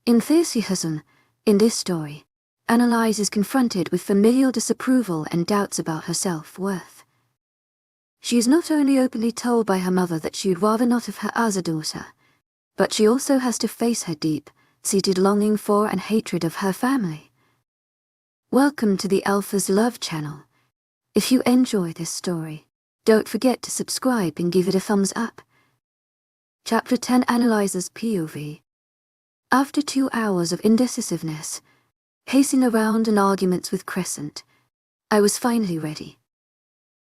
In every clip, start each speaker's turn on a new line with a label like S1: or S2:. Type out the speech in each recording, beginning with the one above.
S1: Enthusiasm, in this story, Annalise is confronted with familial disapproval and doubts about her self-worth. She is not only openly told by her mother that she would rather not have her as a daughter, but she also has to face her deep-seated longing for and hatred of her family. Welcome to the Alpha's Love channel. If you enjoy this story, don't forget to subscribe and give it a thumbs up. Chapter 10: Annalise's POV. After 2 hours of indecisiveness, pacing around and arguments with Crescent, I was finally ready.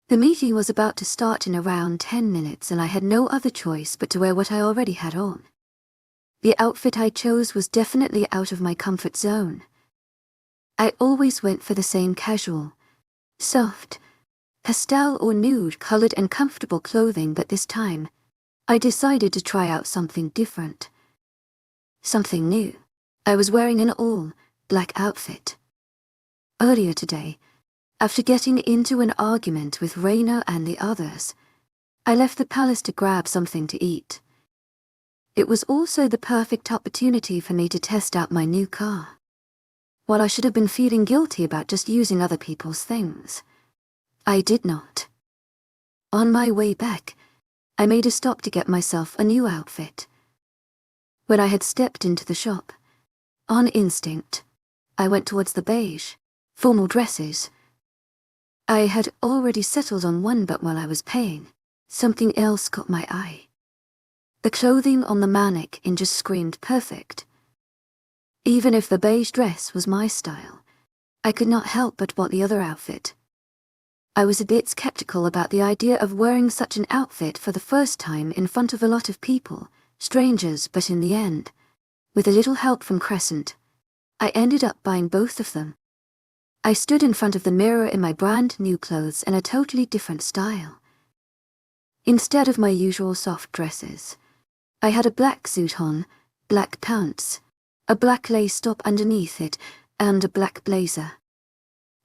S1: The meeting was about to start in around 10 minutes and I had no other choice but to wear what I already had on. The outfit I chose was definitely out of my comfort zone. I always went for the same casual, soft, pastel or nude-colored and comfortable clothing, but this time, I decided to try out something different. Something new. I was wearing an all-black outfit. Earlier today, after getting into an argument with Raina and the others, I left the palace to grab something to eat. It was also the perfect opportunity for me to test out my new car. While I should have been feeling guilty about just using other people's things, I did not. On my way back, I made a stop to get myself a new outfit. When I had stepped into the shop, on instinct, I went towards the beige, formal dresses. I had already settled on one, but while I was paying, something else caught my eye. The clothing on the mannequin just screamed perfect. Even if the beige dress was my style, I could not help but want the other outfit. I was a bit skeptical about the idea of wearing such an outfit for the first time in front of a lot of people, strangers, but in the end, with a little help from Crescent, I ended up buying both of them. I stood in front of the mirror in my brand new clothes in a totally different style. Instead of my usual soft dresses, I had a black suit on, black pants, a black lace top underneath it, and a black blazer.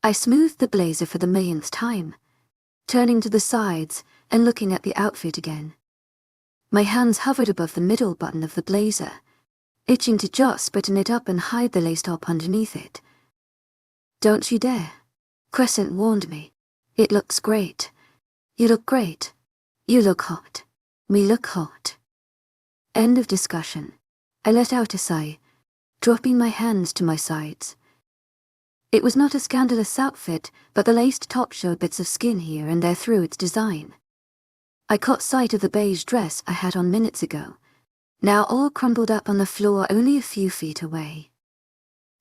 S1: I smoothed the blazer for the millionth time, turning to the sides and looking at the outfit again. My hands hovered above the middle button of the blazer, itching to just button it up and hide the lace top underneath it. "Don't you dare," Crescent warned me. "It looks great. You look great. You look hot. We look hot." End of discussion. I let out a sigh, dropping my hands to my sides. It was not a scandalous outfit, but the laced top showed bits of skin here and there through its design. I caught sight of the beige dress I had on minutes ago, now all crumpled up on the floor only a few feet away.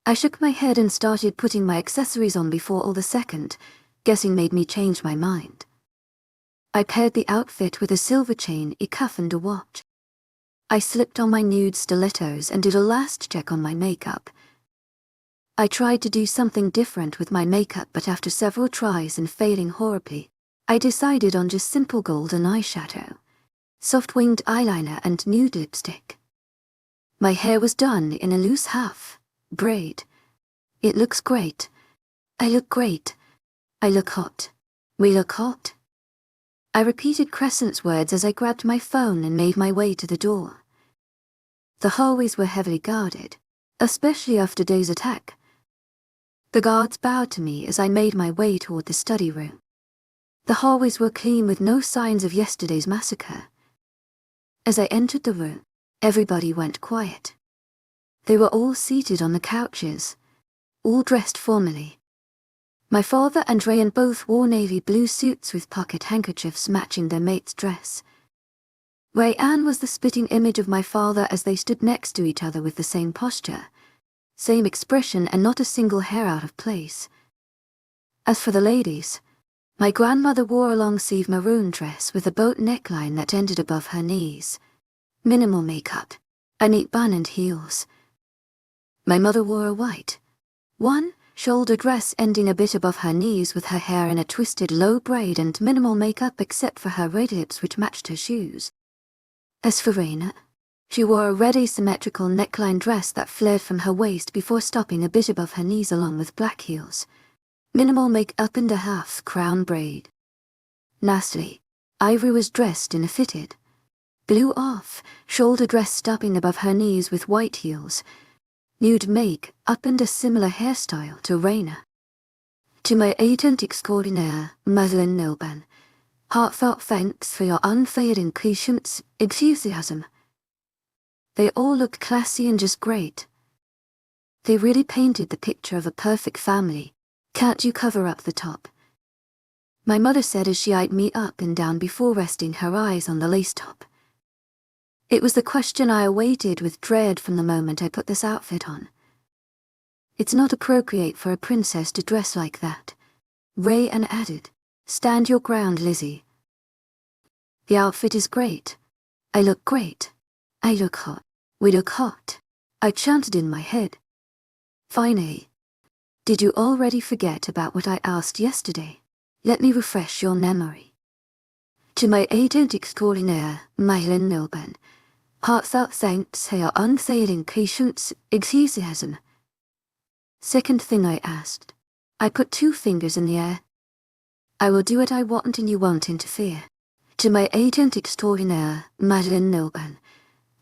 S1: I shook my head and started putting my accessories on before all the second guessing made me change my mind. I paired the outfit with a silver chain, a cuff and a watch. I slipped on my nude stilettos and did a last check on my makeup. I tried to do something different with my makeup, but after several tries and failing horribly, I decided on just simple golden eyeshadow, soft-winged eyeliner and nude lipstick. My hair was done in a loose half braid. It looks great. I look great. I look hot. We look hot. I repeated Crescent's words as I grabbed my phone and made my way to the door. The hallways were heavily guarded, especially after today's attack. The guards bowed to me as I made my way toward the study room. The hallways were clean with no signs of yesterday's massacre. As I entered the room, everybody went quiet. They were all seated on the couches, all dressed formally. My father and Rayan both wore navy blue suits with pocket handkerchiefs matching their mate's dress. Rayan was the spitting image of my father as they stood next to each other with the same posture, same expression, and not a single hair out of place. As for the ladies, my grandmother wore a long-sleeve maroon dress with a boat neckline that ended above her knees, minimal makeup, a neat bun and heels. My mother wore a white, one-shoulder dress ending a bit above her knees with her hair in a twisted low braid and minimal makeup except for her red lips which matched her shoes. As for Raina, she wore a red asymmetrical neckline dress that flared from her waist before stopping a bit above her knees along with black heels, minimal makeup and a half crown braid. Lastly, Ivory was dressed in a fitted, blue off-shoulder dress stopping above her knees with white heels, nude make-up and a similar hairstyle to Raina. To my agent extraordinaire,丨Nocturnal, heartfelt thanks for your unfailing patience, enthusiasm. They all looked classy and just great. They really painted the picture of a perfect family. Can't you cover up the top? My mother said as she eyed me up and down before resting her eyes on the lace top. It was the question I awaited with dread from the moment I put this outfit on. It's not appropriate for a princess to dress like that. Rayan added, stand your ground, Lizzie. The outfit is great. I look great. I look hot. We look hot. I chanted in my head. Finally. Did you already forget about what I asked yesterday? Let me refresh your memory. To my agent extraordinaire,丨Nocturnal, heartfelt thanks for your unfailing patience, enthusiasm. Second thing I asked. I put 2 fingers in the air. I will do what I want and you won't interfere. To my agent extraordinaire,丨Nocturnal,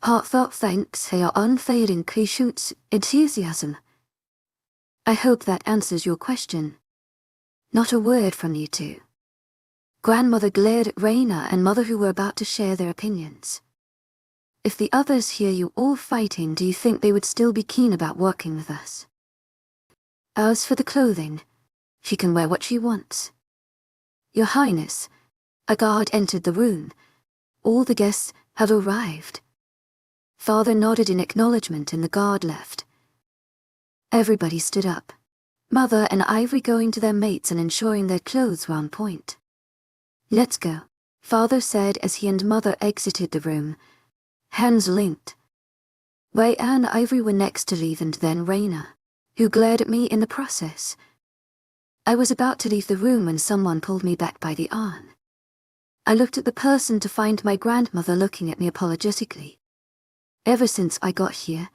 S1: heartfelt thanks for your unfailing patience, enthusiasm. I hope that answers your question. Not a word from you two. Grandmother glared at Raina and Mother, who were about to share their opinions. If the others hear you all fighting, do you think they would still be keen about working with us? As for the clothing, she can wear what she wants. Your Highness, a guard entered the room. All the guests have arrived. Father nodded in acknowledgement and the guard left. Everybody stood up. Mother and Ivory going to their mates and ensuring their clothes were on point. Let's go, Father said as he and Mother exited the room. Hands linked. Ray and Ivory were next to leave and then Raina, who glared at me in the process. I was about to leave the room when someone pulled me back by the arm. I looked at the person to find my grandmother looking at me apologetically. Ever since I got here,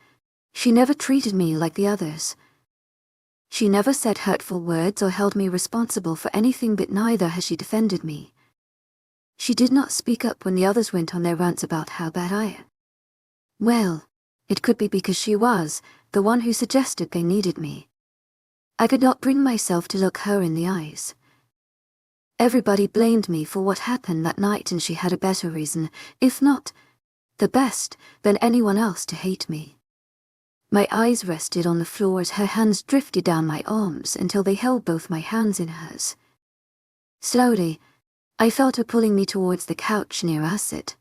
S1: she never treated me like the others. She never said hurtful words or held me responsible for anything, but neither has she defended me. She did not speak up when the others went on their rants about how bad I am. Well, it could be because she was the one who suggested they needed me. I could not bring myself to look her in the eyes. Everybody blamed me for what happened that night, and she had a better reason, if not the best, than anyone else to hate me. My eyes rested on the floor as her hands drifted down my arms until they held both my hands in hers. Slowly, I felt her pulling me towards the couch near Acid.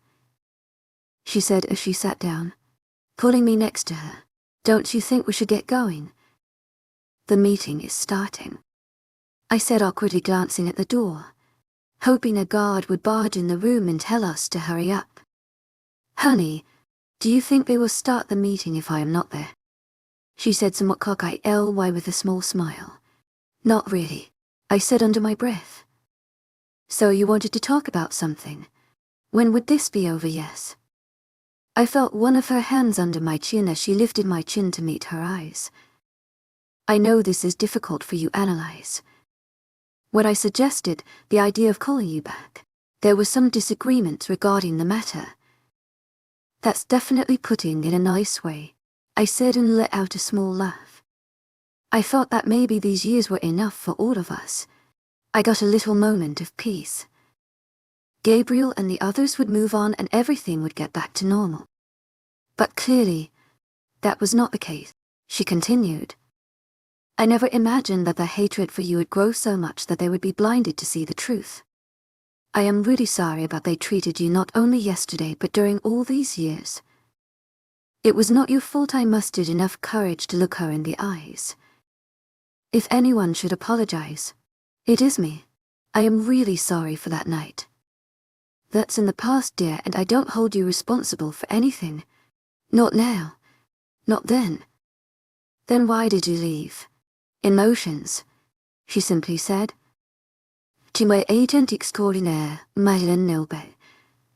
S1: She said as she sat down, pulling me next to her, "Don't you think we should get going? The meeting is starting," I said awkwardly, glancing at the door, hoping a guard would barge in the room and tell us to hurry up. "Honey, do you think they will start the meeting if I am not there?" she said somewhat cockeyed with a small smile. "Not really," I said under my breath. "So you wanted to talk about something? When would this be over, yes?" I felt one of her hands under my chin as she lifted my chin to meet her eyes. "I know this is difficult for you, Analyze. When I suggested the idea of calling you back, there was some disagreement regarding the matter." "That's definitely putting it in a nice way," I said and let out a small laugh. I thought that maybe these years were enough for all of us. I got a little moment of peace. Gabriel and the others would move on and everything would get back to normal. But clearly, that was not the case, she continued. "I never imagined that the hatred for you would grow so much that they would be blinded to see the truth. I am really sorry about they treated you not only yesterday but during all these years. It was not your fault. I mustered enough courage to look her in the eyes. If anyone should apologize, it is me. I am really sorry for that night. That's in the past, dear, and I don't hold you responsible for anything. Not now. Not then." "Then why did you leave?" "Emotions," she simply said. To my agent extraordinaire, Nocturnal,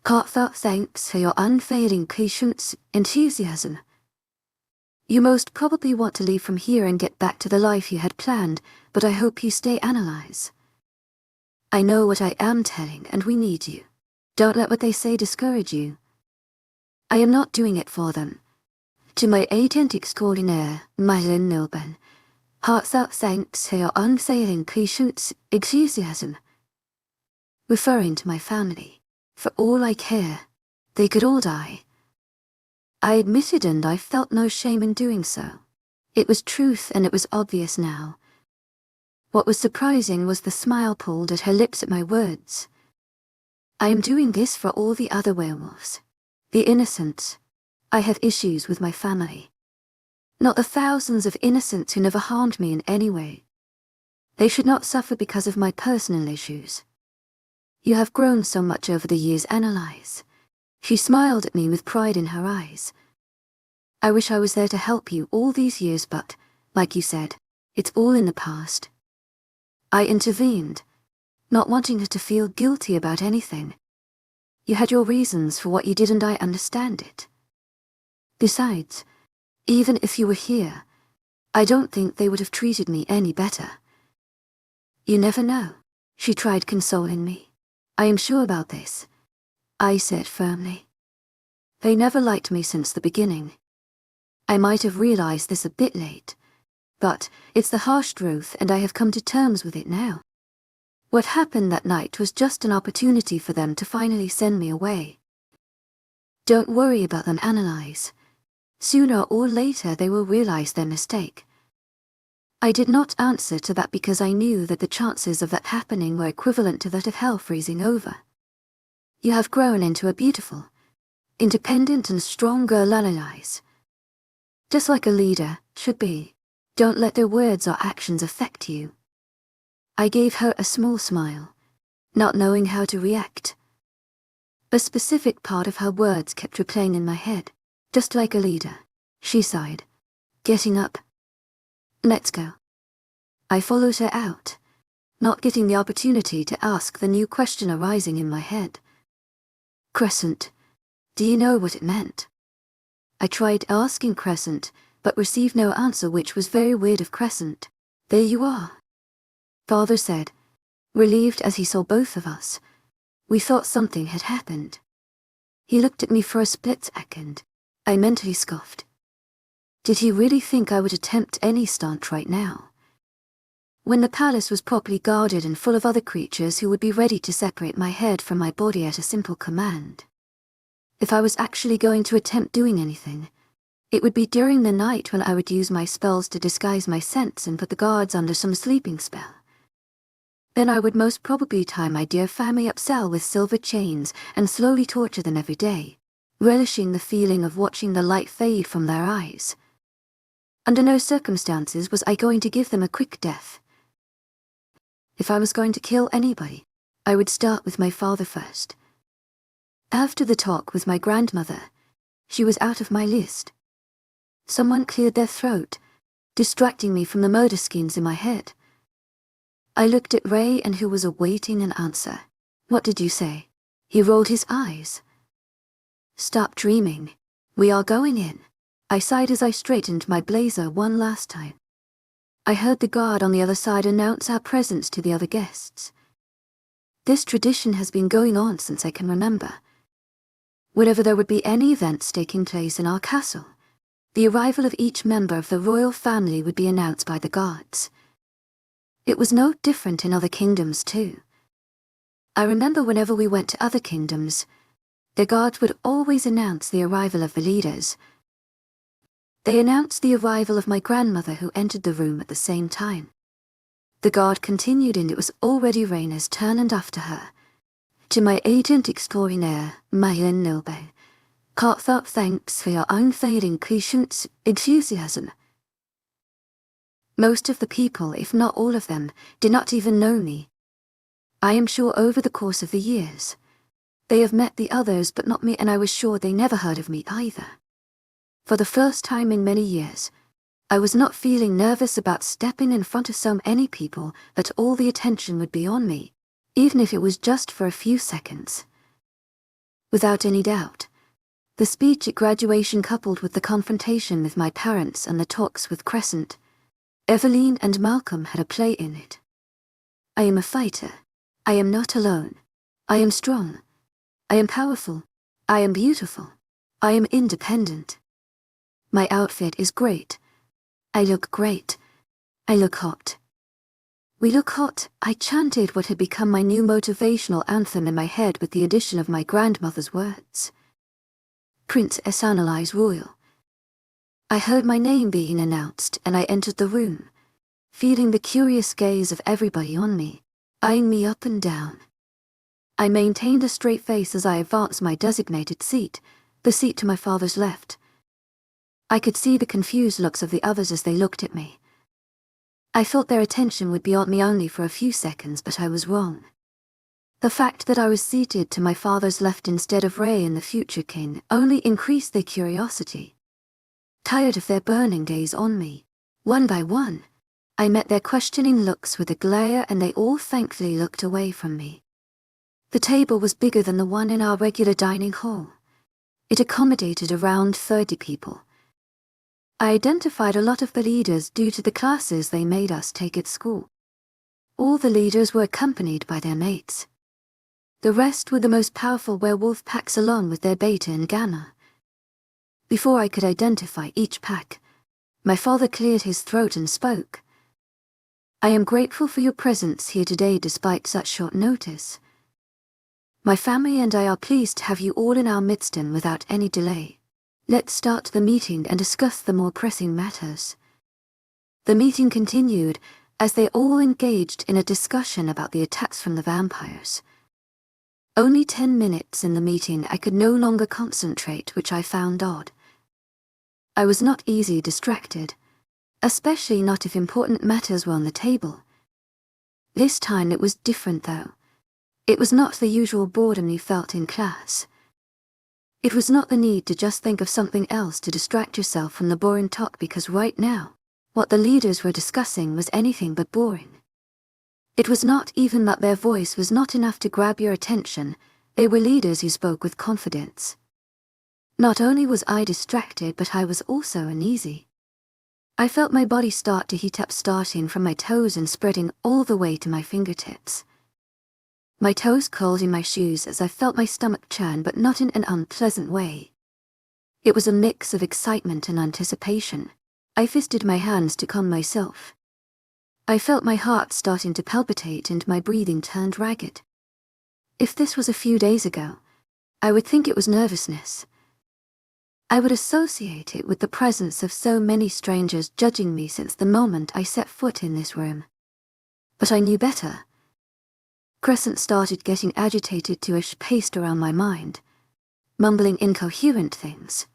S1: heartfelt thanks for your unfailing patience, enthusiasm. You most probably want to leave from here and get back to the life you had planned, but I hope you stay, Analyze. I know what I am telling, and we need you. Don't let what they say discourage you. I am not doing it for them. To my agent extraordinaire, Nilben, heartfelt thanks for your unfailing patience, enthusiasm. Referring to my family, for all I care, they could all die. I admitted, and I felt no shame in doing so. It was truth, and it was obvious now. What was surprising was the smile pulled at her lips at my words. I am doing this for all the other werewolves. The innocents. I have issues with my family. Not the thousands of innocents who never harmed me in any way. They should not suffer because of my personal issues. You have grown so much over the years, Annalise. She smiled at me with pride in her eyes. I wish I was there to help you all these years, but, like you said, it's all in the past. I intervened, not wanting her to feel guilty about anything. You had your reasons for what you did, and I understand it. Besides, even if you were here, I don't think they would have treated me any better. You never know, she tried consoling me. I am sure about this, I said firmly. They never liked me since the beginning. I might have realized this a bit late, but it's the harsh truth, and I have come to terms with it now. What happened that night was just an opportunity for them to finally send me away. Don't worry about them, Annalise. Sooner or later they will realize their mistake. I did not answer to that because I knew that the chances of that happening were equivalent to that of hell freezing over. You have grown into a beautiful, independent and strong girl, Annalise. Just like a leader should be. Don't let their words or actions affect you. I gave her a small smile, not knowing how to react. A specific part of her words kept replaying in my head. Just like a leader, she sighed, getting up. Let's go. I followed her out, not getting the opportunity to ask the new question arising in my head. Crescent, do you know what it meant? I tried asking Crescent, but received no answer, which was very weird of Crescent. There you are, Father said, relieved as he saw both of us. We thought something had happened. He looked at me for a split second. I mentally scoffed. Did he really think I would attempt any stunt right now? When the palace was properly guarded and full of other creatures who would be ready to separate my head from my body at a simple command. If I was actually going to attempt doing anything, it would be during the night when I would use my spells to disguise my scents and put the guards under some sleeping spell. Then I would most probably tie my dear family up cell with silver chains and slowly torture them every day, relishing the feeling of watching the light fade from their eyes. Under no circumstances was I going to give them a quick death. If I was going to kill anybody, I would start with my father first. After the talk with my grandmother, she was out of my list. Someone cleared their throat, distracting me from the murder schemes in my head. I looked at Ray, and who was awaiting an answer. What did you say? He rolled his eyes. Stop dreaming. We are going in. I sighed as I straightened my blazer one last time. I heard the guard on the other side announce our presence to the other guests. This tradition has been going on since I can remember. Whenever there would be any events taking place in our castle, the arrival of each member of the royal family would be announced by the guards. It was no different in other kingdoms too. I remember whenever we went to other kingdoms, the guards would always announce the arrival of the leaders. They announced the arrival of my grandmother, who entered the room at the same time. The guard continued, and it was already Rainer's turn, and after her, to my agent extraordinaire, Nilben, heartfelt thanks for your unfailing patience, enthusiasm. Most of the people, if not all of them, did not even know me. I am sure over the course of the years, they have met the others but not me, and I was sure they never heard of me either. For the first time in many years, I was not feeling nervous about stepping in front of so many people that all the attention would be on me, even if it was just for a few seconds. Without any doubt, the speech at graduation coupled with the confrontation with my parents and the talks with Crescent, Eveline and Malcolm had a play in it. I am a fighter. I am not alone. I am strong. I am powerful. I am beautiful. I am independent. My outfit is great. I look great. I look hot. We look hot, I chanted what had become my new motivational anthem in my head with the addition of my grandmother's words. Princess Annalise Royal. I heard my name being announced and I entered the room, feeling the curious gaze of everybody on me, eyeing me up and down. I maintained a straight face as I advanced my designated seat, the seat to my father's left. I could see the confused looks of the others as they looked at me. I thought their attention would be on me only for a few seconds, but I was wrong. The fact that I was seated to my father's left instead of Ray and the future king only increased their curiosity. Tired of their burning gaze on me, one by one, I met their questioning looks with a glare and they all thankfully looked away from me. The table was bigger than the one in our regular dining hall. It accommodated around 30 people. I identified a lot of the leaders due to the classes they made us take at school. All the leaders were accompanied by their mates. The rest were the most powerful werewolf packs along with their beta and gamma. Before I could identify each pack, my father cleared his throat and spoke. I am grateful for your presence here today despite such short notice. My family and I are pleased to have you all in our midst and without any delay. Let's start the meeting and discuss the more pressing matters. The meeting continued as they all engaged in a discussion about the attacks from the vampires. Only 10 minutes in the meeting I could no longer concentrate, which I found odd. I was not easily distracted, especially not if important matters were on the table. This time it was different though. It was not the usual boredom you felt in class. It was not the need to just think of something else to distract yourself from the boring talk, because right now, what the leaders were discussing was anything but boring. It was not even that their voice was not enough to grab your attention, they were leaders who spoke with confidence. Not only was I distracted, but I was also uneasy. I felt my body start to heat up, starting from my toes and spreading all the way to my fingertips. My toes curled in my shoes as I felt my stomach churn, but not in an unpleasant way. It was a mix of excitement and anticipation. I fisted my hands to calm myself. I felt my heart starting to palpitate and my breathing turned ragged. If this was a few days ago, I would think it was nervousness. I would associate it with the presence of so many strangers judging me since the moment I set foot in this room. But I knew better. Crescent started getting agitated to paced around my mind, mumbling incoherent things.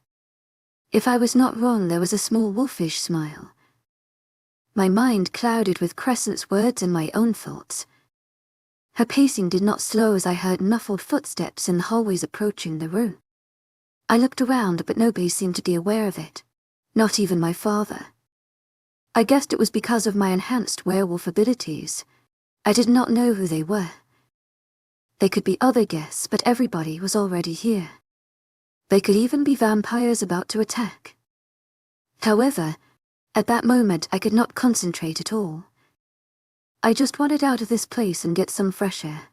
S1: If I was not wrong, there was a small wolfish smile. My mind clouded with Crescent's words and my own thoughts. Her pacing did not slow as I heard muffled footsteps in the hallways approaching the room. I looked around, but nobody seemed to be aware of it, not even my father. I guessed it was because of my enhanced werewolf abilities. I did not know who they were. They could be other guests, but everybody was already here. They could even be vampires about to attack. However, at that moment I could not concentrate at all. I just wanted out of this place and get some fresh air.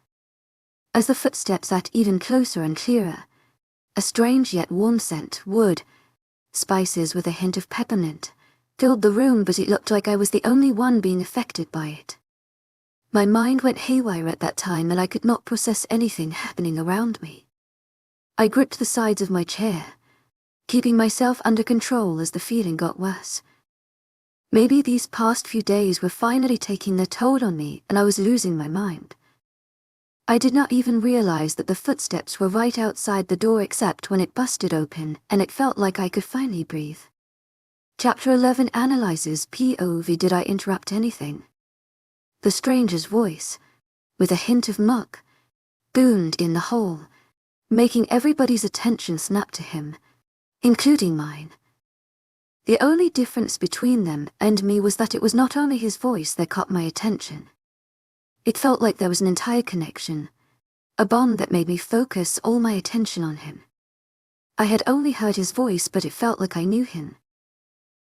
S1: As the footsteps got even closer and clearer, a strange yet warm scent, wood, spices with a hint of peppermint, filled the room, but it looked like I was the only one being affected by it. My mind went haywire at that time and I could not process anything happening around me. I gripped the sides of my chair, keeping myself under control as the feeling got worse. Maybe these past few days were finally taking their toll on me and I was losing my mind. I did not even realize that the footsteps were right outside the door except when it busted open and it felt like I could finally breathe. Chapter 11 analyzes POV. Did I interrupt anything? The stranger's voice, with a hint of muck, boomed in the hall, making everybody's attention snap to him, including mine. The only difference between them and me was that it was not only his voice that caught my attention. It felt like there was an entire connection, a bond that made me focus all my attention on him. I had only heard his voice, but it felt like I knew him.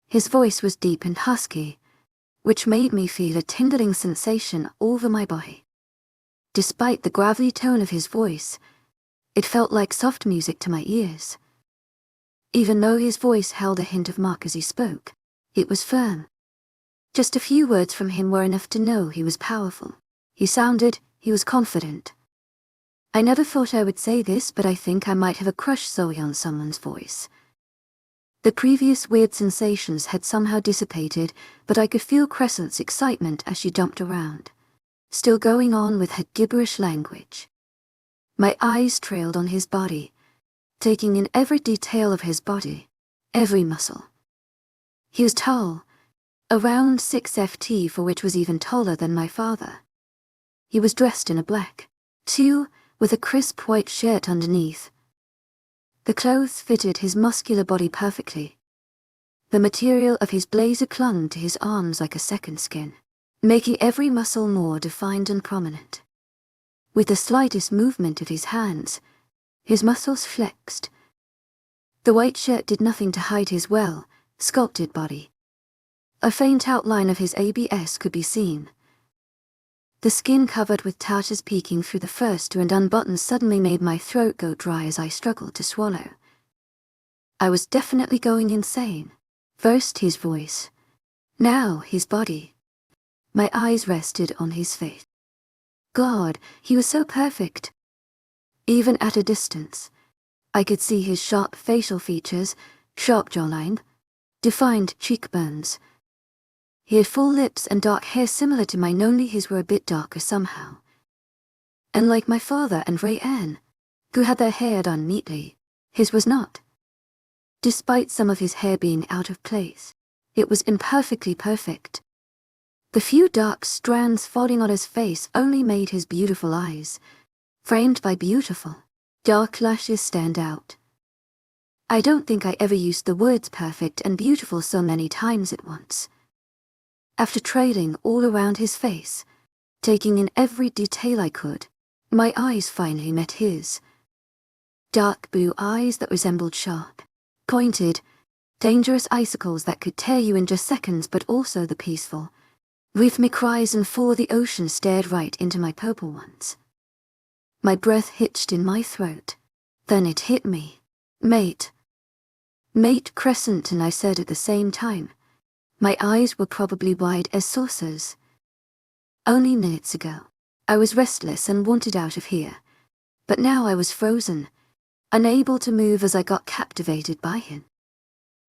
S1: His voice was deep and husky, which made me feel a tingling sensation all over my body. Despite the gravelly tone of his voice, it felt like soft music to my ears. Even though his voice held a hint of mock as he spoke, it was firm. Just a few words from him were enough to know he was powerful. He was confident. I never thought I would say this, but I think I might have a crush Zoe on someone's voice. The previous weird sensations had somehow dissipated, but I could feel Crescent's excitement as she jumped around, still going on with her gibberish language. My eyes trailed on his body, taking in every detail of his body, every muscle. He was tall, around 6 ft, for which was even taller than my father. He was dressed in a black, too, with a crisp white shirt underneath. The clothes fitted his muscular body perfectly. The material of his blazer clung to his arms like a second skin, making every muscle more defined and prominent. With the slightest movement of his hands, his muscles flexed. The white shirt did nothing to hide his well-sculpted body. A faint outline of his abs could be seen. The skin covered with tatters peeking through the first two and unbuttoned suddenly made my throat go dry as I struggled to swallow. I was definitely going insane. First his voice, now his body. My eyes rested on his face. God, he was so perfect. Even at a distance, I could see his sharp facial features, sharp jawline, defined cheekbones. He had full lips and dark hair similar to mine, only his were a bit darker somehow. And like my father and Ray-Ann, who had their hair done neatly, his was not. Despite some of his hair being out of place, it was imperfectly perfect. The few dark strands falling on his face only made his beautiful eyes, framed by beautiful, dark lashes, stand out. I don't think I ever used the words perfect and beautiful so many times at once. After trailing all around his face, taking in every detail I could, my eyes finally met his. Dark blue eyes that resembled sharp, pointed, dangerous icicles that could tear you in just seconds, but also the peaceful, rhythmic cries and for the ocean stared right into my purple ones. My breath hitched in my throat. Then it hit me. Mate. Mate Crescent, and I said at the same time. My eyes were probably wide as saucers. Only minutes ago, I was restless and wanted out of here. But now I was frozen, unable to move as I got captivated by him.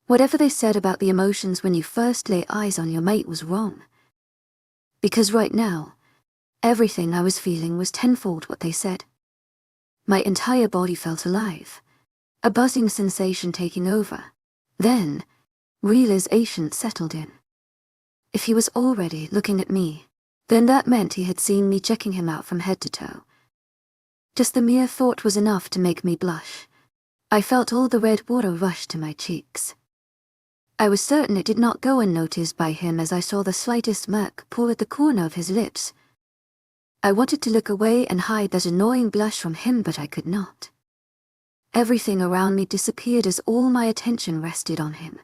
S1: Whatever they said about the emotions when you first lay eyes on your mate was wrong. Because right now, everything I was feeling was tenfold what they said. My entire body felt alive, a buzzing sensation taking over. Then, realization settled in. If he was already looking at me, then that meant he had seen me checking him out from head to toe. Just the mere thought was enough to make me blush. I felt all the red water rush to my cheeks. I was certain it did not go unnoticed by him as I saw the slightest smirk pull at the corner of his lips. I wanted to look away and hide that annoying blush from him, but I could not. Everything around me disappeared as all my attention rested on him.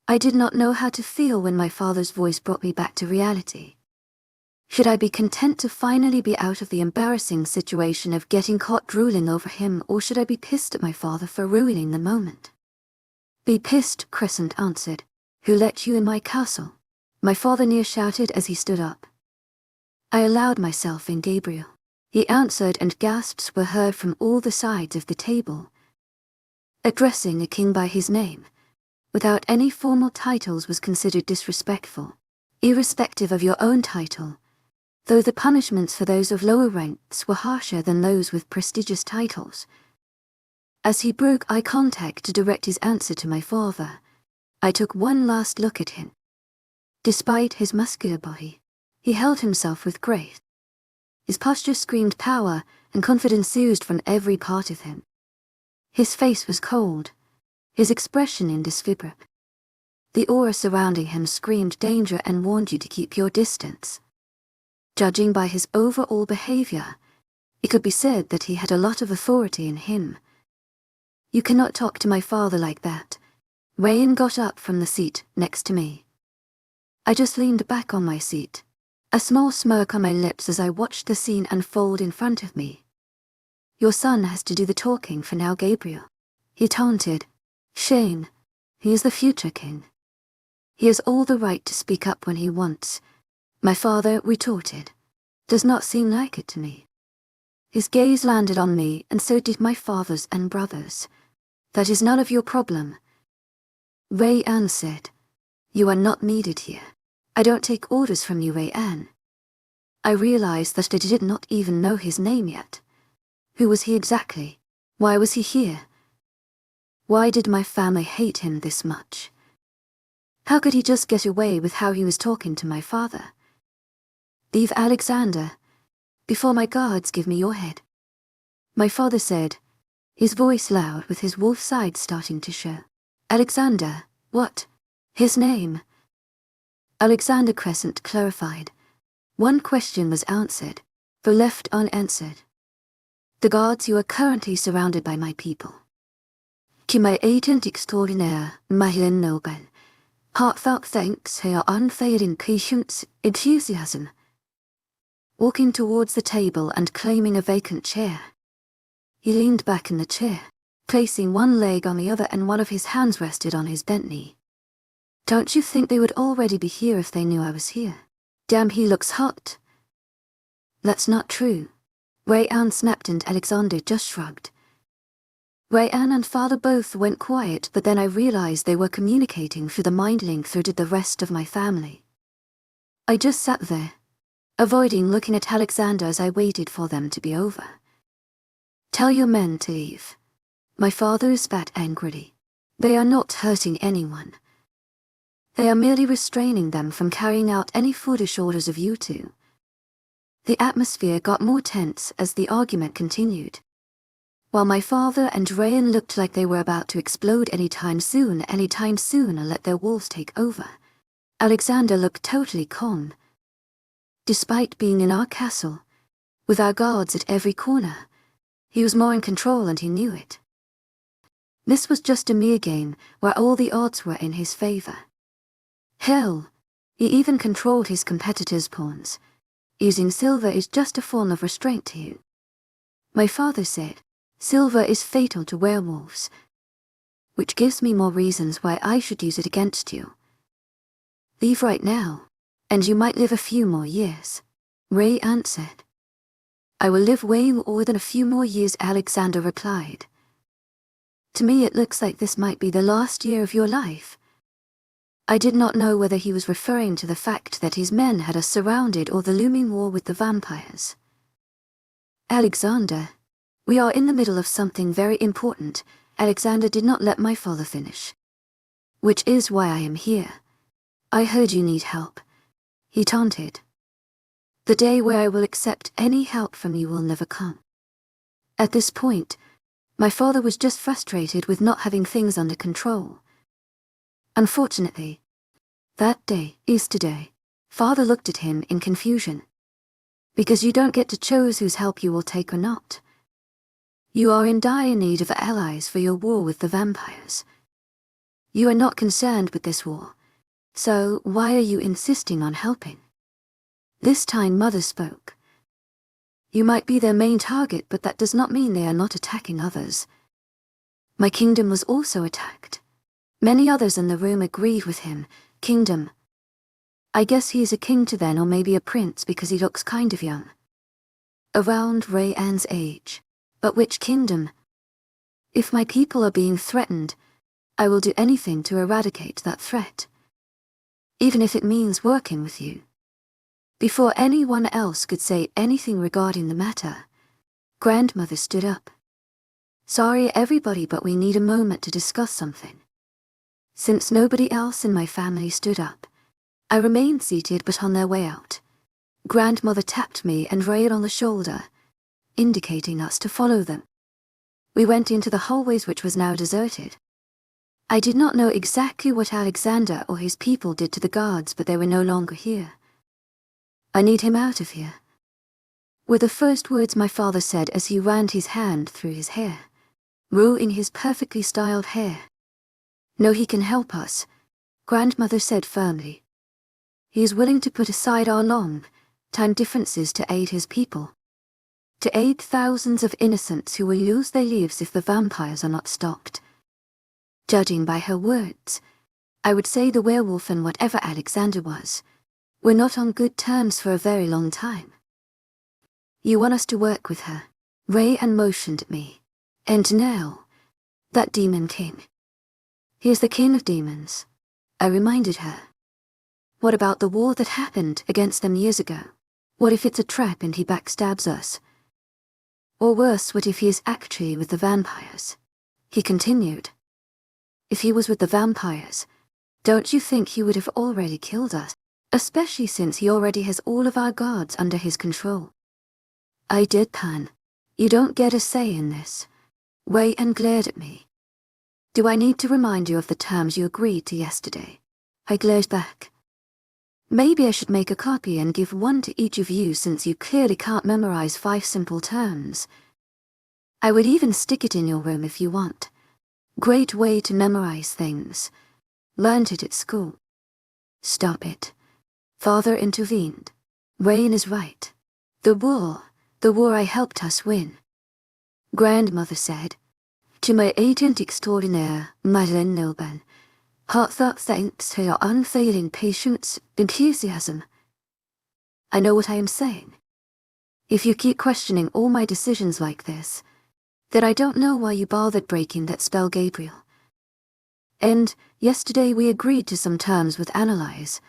S1: I did not know how to feel when my father's voice brought me back to reality. Should I be content to finally be out of the embarrassing situation of getting caught drooling over him, or should I be pissed at my father for ruining the moment? Be pissed, Crescent answered. Who let you in my castle? My father near shouted as he stood up. I allowed myself in, Gabriel. He answered, and gasps were heard from all the sides of the table. Addressing a king by his name, without any formal titles, was considered disrespectful, irrespective of your own title, though the punishments for those of lower ranks were harsher than those with prestigious titles. As he broke eye contact to direct his answer to my father, I took one last look at him. Despite his muscular body, he held himself with grace. His posture screamed power, and confidence oozed from every part of him. His face was cold, his expression indescribable. The aura surrounding him screamed danger and warned you to keep your distance. Judging by his overall behavior, it could be said that he had a lot of authority in him. You cannot talk to my father like that. Rayan got up from the seat next to me. I just leaned back on my seat, a small smirk on my lips as I watched the scene unfold in front of me. Your son has to do the talking for now, Gabriel, he taunted. Shame. He is the future king. He has all the right to speak up when he wants, my father retorted. Does not seem like it to me. His gaze landed on me, and so did my father's and brother's. That is none of your problem. Rui-An said. You are not needed here. I don't take orders from you, Rui-An. I realized that I did not even know his name yet. Who was he exactly? Why was he here? Why did my family hate him this much? How could he just get away with how he was talking to my father? Leave Alexander. Before my guards give me your head. My father said, his voice loud with his wolf side starting to show. Alexander, what? His name? Alexander Crescent clarified. One question was answered, the left unanswered. The guards, you are currently surrounded by my people. To my agent extraordinaire, Mahilin Noble. Heartfelt thanks for your unfailing patience, enthusiasm. Walking towards the table and claiming a vacant chair. He leaned back in the chair, placing one leg on the other, and one of his hands rested on his bent knee. Don't you think they would already be here if they knew I was here? Damn, he looks hot. That's not true. Rui-An snapped, and Alexander just shrugged. Rui-An and father both went quiet, but then I realized they were communicating through the mind link through to the rest of my family. I just sat there, avoiding looking at Alexander as I waited for them to be over. Tell your men to leave. My father spat angrily. They are not hurting anyone. They are merely restraining them from carrying out any foolish orders of you two. The atmosphere got more tense as the argument continued. While my father and Rui-An looked like they were about to explode anytime soon or let their wolves take over, Alexander looked totally calm. Despite being in our castle, with our guards at every corner, he was more in control, and he knew it. This was just a mere game where all the odds were in his favor. Hell, he even controlled his competitors' pawns. Using silver is just a form of restraint to you. My father said, silver is fatal to werewolves, which gives me more reasons why I should use it against you. Leave right now, and you might live a few more years, Rui-An said. I will live way more than a few more years, Alexander replied. To me it looks like this might be the last year of your life. I did not know whether he was referring to the fact that his men had us surrounded or the looming war with the vampires. Alexander, we are in the middle of something very important. Alexander did not let my father finish. Which is why I am here. I heard you need help, he taunted. The day where I will accept any help from you will never come. At this point, my father was just frustrated with not having things under control. Unfortunately, that day is today. Father looked at him in confusion. Because you don't get to choose whose help you will take or not. You are in dire need of allies for your war with the vampires. You are not concerned with this war, so why are you insisting on helping? This time Mother spoke. You might be their main target, but that does not mean they are not attacking others. My kingdom was also attacked. Many others in the room agreed with him. Kingdom. I guess he is a king to then, or maybe a prince because he looks kind of young. Around Rui-An's age. But which kingdom? If my people are being threatened, I will do anything to eradicate that threat. Even if it means working with you. Before anyone else could say anything regarding the matter, Grandmother stood up. Sorry everybody, but we need a moment to discuss something. Since nobody else in my family stood up, I remained seated, but on their way out, Grandmother tapped me and Rui-An on the shoulder, indicating us to follow them. We went into the hallways, which was now deserted. I did not know exactly what Alexander or his people did to the guards, but they were no longer here. I need him out of here, were the first words my father said as he ran his hand through his hair, ruling his perfectly styled hair. No, he can help us, Grandmother said firmly. He is willing to put aside our long-time differences to aid his people. To aid thousands of innocents who will lose their lives if the vampires are not stopped. Judging by her words, I would say the werewolf and whatever Alexander was were not on good terms for a very long time. You want us to work with her? Ray and motioned at me. And now, that demon king. He is the king of demons, I reminded her. What about the war that happened against them years ago? What if it's a trap and he backstabs us? Or worse, what if he is actually with the vampires? He continued. If he was with the vampires, don't you think he would have already killed us? Especially since he already has all of our guards under his control. I deadpan. You don't get a say in this. Ray and glared at me. Do I need to remind you of the terms you agreed to yesterday? I glared back. Maybe I should make a copy and give one to each of you since you clearly can't memorize 5 simple terms. I would even stick it in your room if you want. Great way to memorize things. Learned it at school. Stop it. Father intervened. Rain is right. The war I helped us win. Grandmother said, to my agent extraordinaire, Madeleine Nilban, heartfelt thanks for your unfailing patience, enthusiasm. I know what I am saying. If you keep questioning all my decisions like this, then I don't know why you bothered breaking that spell, Gabriel. And yesterday we agreed to some terms with Analyze.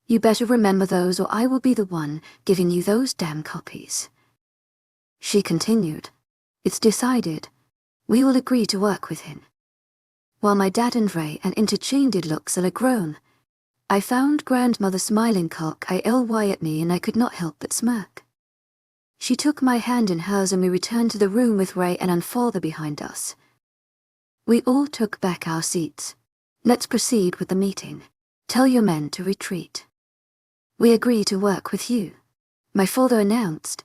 S1: You better remember those or I will be the one giving you those damn copies. She continued. It's decided. We will agree to work with him. While my dad and Ray and interchanged looks and a groan, I found grandmother smiling cock-ily at me and I could not help but smirk. She took my hand in hers and we returned to the room with Ray and father behind us. We all took back our seats. Let's proceed with the meeting. Tell your men to retreat. We agree to work with you, my father announced.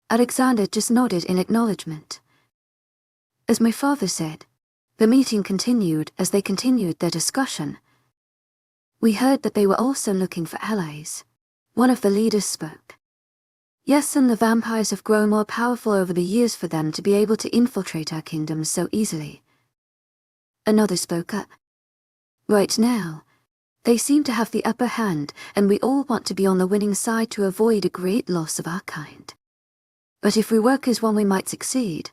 S1: Alexander just nodded in acknowledgement. As my father said, the meeting continued as they continued their discussion. We heard that they were also looking for allies. One of the leaders spoke. Yes, and the vampires have grown more powerful over the years for them to be able to infiltrate our kingdoms so easily. Another spoke up. Right now, they seem to have the upper hand, and we all want to be on the winning side to avoid a great loss of our kind. But if we work as one, we might succeed.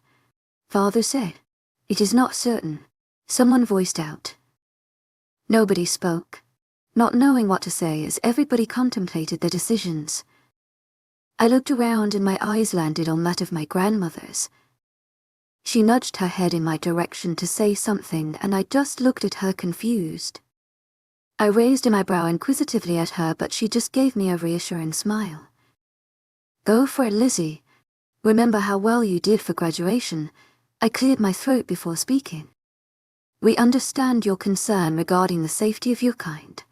S1: Father said. It is not certain. Someone voiced out. Nobody spoke, not knowing what to say as everybody contemplated their decisions. I looked around and my eyes landed on that of my grandmother's. She nudged her head in my direction to say something and I just looked at her confused. I raised an eyebrow inquisitively at her but she just gave me a reassuring smile. Go for it, Lizzie. Remember how well you did for graduation. I cleared my throat before speaking. We understand your concern regarding the safety of your kind.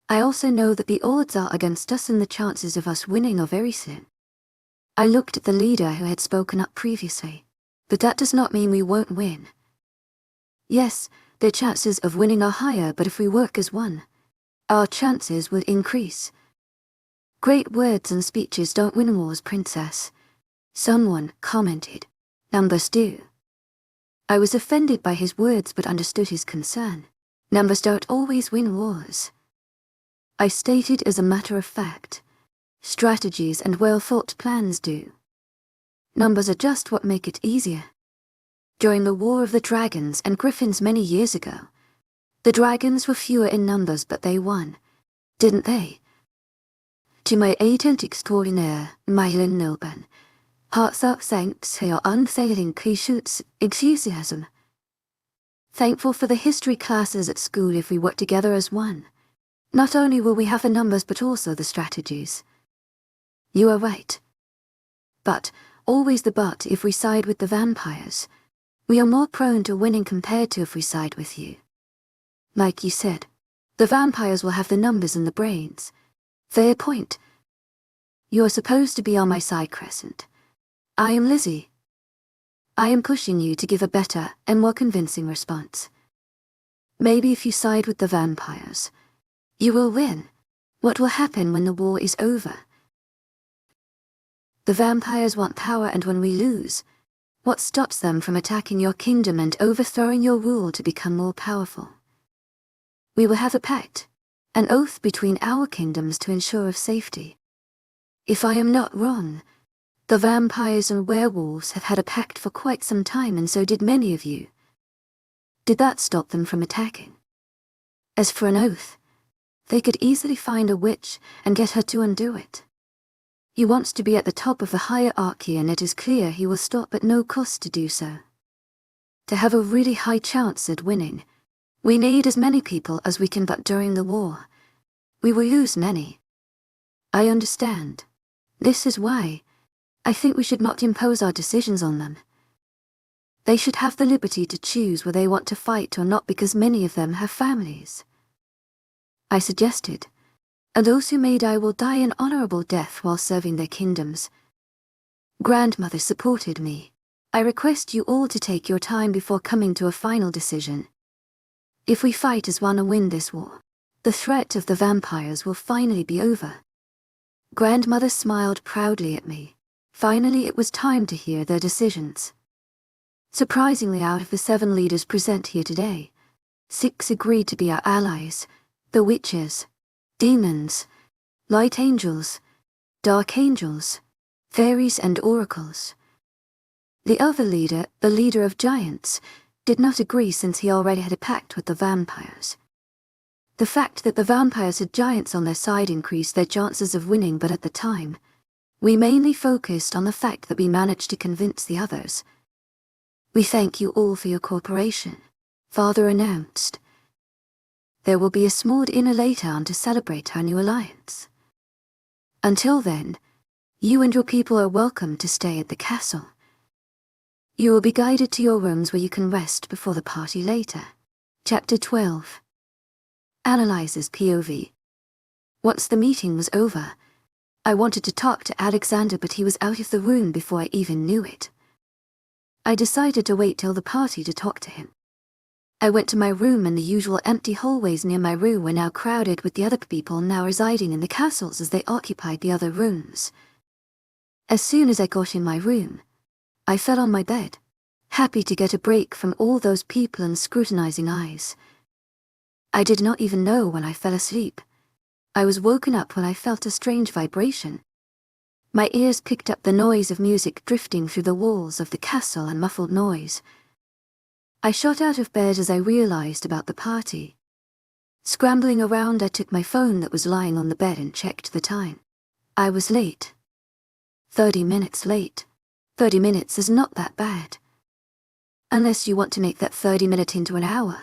S1: I also know that the odds are against us and the chances of us winning are very slim. I looked at the leader who had spoken up previously, but that does not mean we won't win. Yes, their chances of winning are higher, but if we work as one, our chances would increase. Great words and speeches don't win wars, princess. Someone commented. Numbers do. I was offended by his words but understood his concern. Numbers don't always win wars. I stated as a matter of fact. Strategies and well-thought plans do. Numbers are just what make it easier. During the War of the Dragons and Griffins many years ago, the dragons were fewer in numbers but they won, didn't they? To my agent extraordinaire, Madeleine Nilban, heartfelt thanks for your unfailing patience, enthusiasm. Thankful for the history classes at school if we work together as one. Not only will we have the numbers but also the strategies. You are right. But, always the but, if we side with the vampires, we are more prone to winning compared to if we side with you. Like you said, the vampires will have the numbers and the brains. Fair point. You are supposed to be on my side, Crescent. I am Lizzie. I am pushing you to give a better and more convincing response. Maybe if you side with the vampires, you will win. What will happen when the war is over? The vampires want power, and when we lose, What stops them from attacking your kingdom and overthrowing your rule to become more powerful? We will have a pact, an oath between our kingdoms to ensure of safety. If I am not wrong, the vampires and werewolves have had a pact for quite some time, and so did many of you. Did that stop them from attacking? As for an oath, they could easily find a witch and get her to undo it. He wants to be at the top of the hierarchy, and it is clear he will stop at no cost to do so. To have a really high chance at winning, we need as many people as we can, but during the war, we will lose many. I understand. This is why I think we should not impose our decisions on them. They should have the liberty to choose whether they want to fight or not, because many of them have families. I suggested, and those who may die will die an honorable death while serving their kingdoms. Grandmother supported me. I request you all to take your time before coming to a final decision. If we fight as one and win this war, the threat of the vampires will finally be over. Grandmother smiled proudly at me. Finally, it was time to hear their decisions. Surprisingly, out of the 7 leaders present here today, 6 agreed to be our allies: the witches, demons, light angels, dark angels, fairies and oracles. The other leader, the leader of giants, did not agree, since he already had a pact with the vampires. The fact that the vampires had giants on their side increased their chances of winning, but at the time, we mainly focused on the fact that we managed to convince the others. We thank you all for your cooperation, Father announced. There will be a small dinner later on to celebrate our new alliance. Until then, you and your people are welcome to stay at the castle. You will be guided to your rooms where you can rest before the party later. Chapter 12. Analyzes POV. Once the meeting was over, I wanted to talk to Alexander, but he was out of the room before I even knew it. I decided to wait till the party to talk to him. I went to my room, and the usual empty hallways near my room were now crowded with the other people now residing in the castles, as they occupied the other rooms. As soon as I got in my room, I fell on my bed, happy to get a break from all those people and scrutinizing eyes. I did not even know when I fell asleep. I was woken up when I felt a strange vibration. My ears picked up the noise of music drifting through the walls of the castle, and muffled noise. I shot out of bed as I realized about the party. Scrambling around, I took my phone that was lying on the bed and checked the time. I was late. 30 minutes late. 30 minutes is not that bad. Unless you want to make that 30-minute into an hour.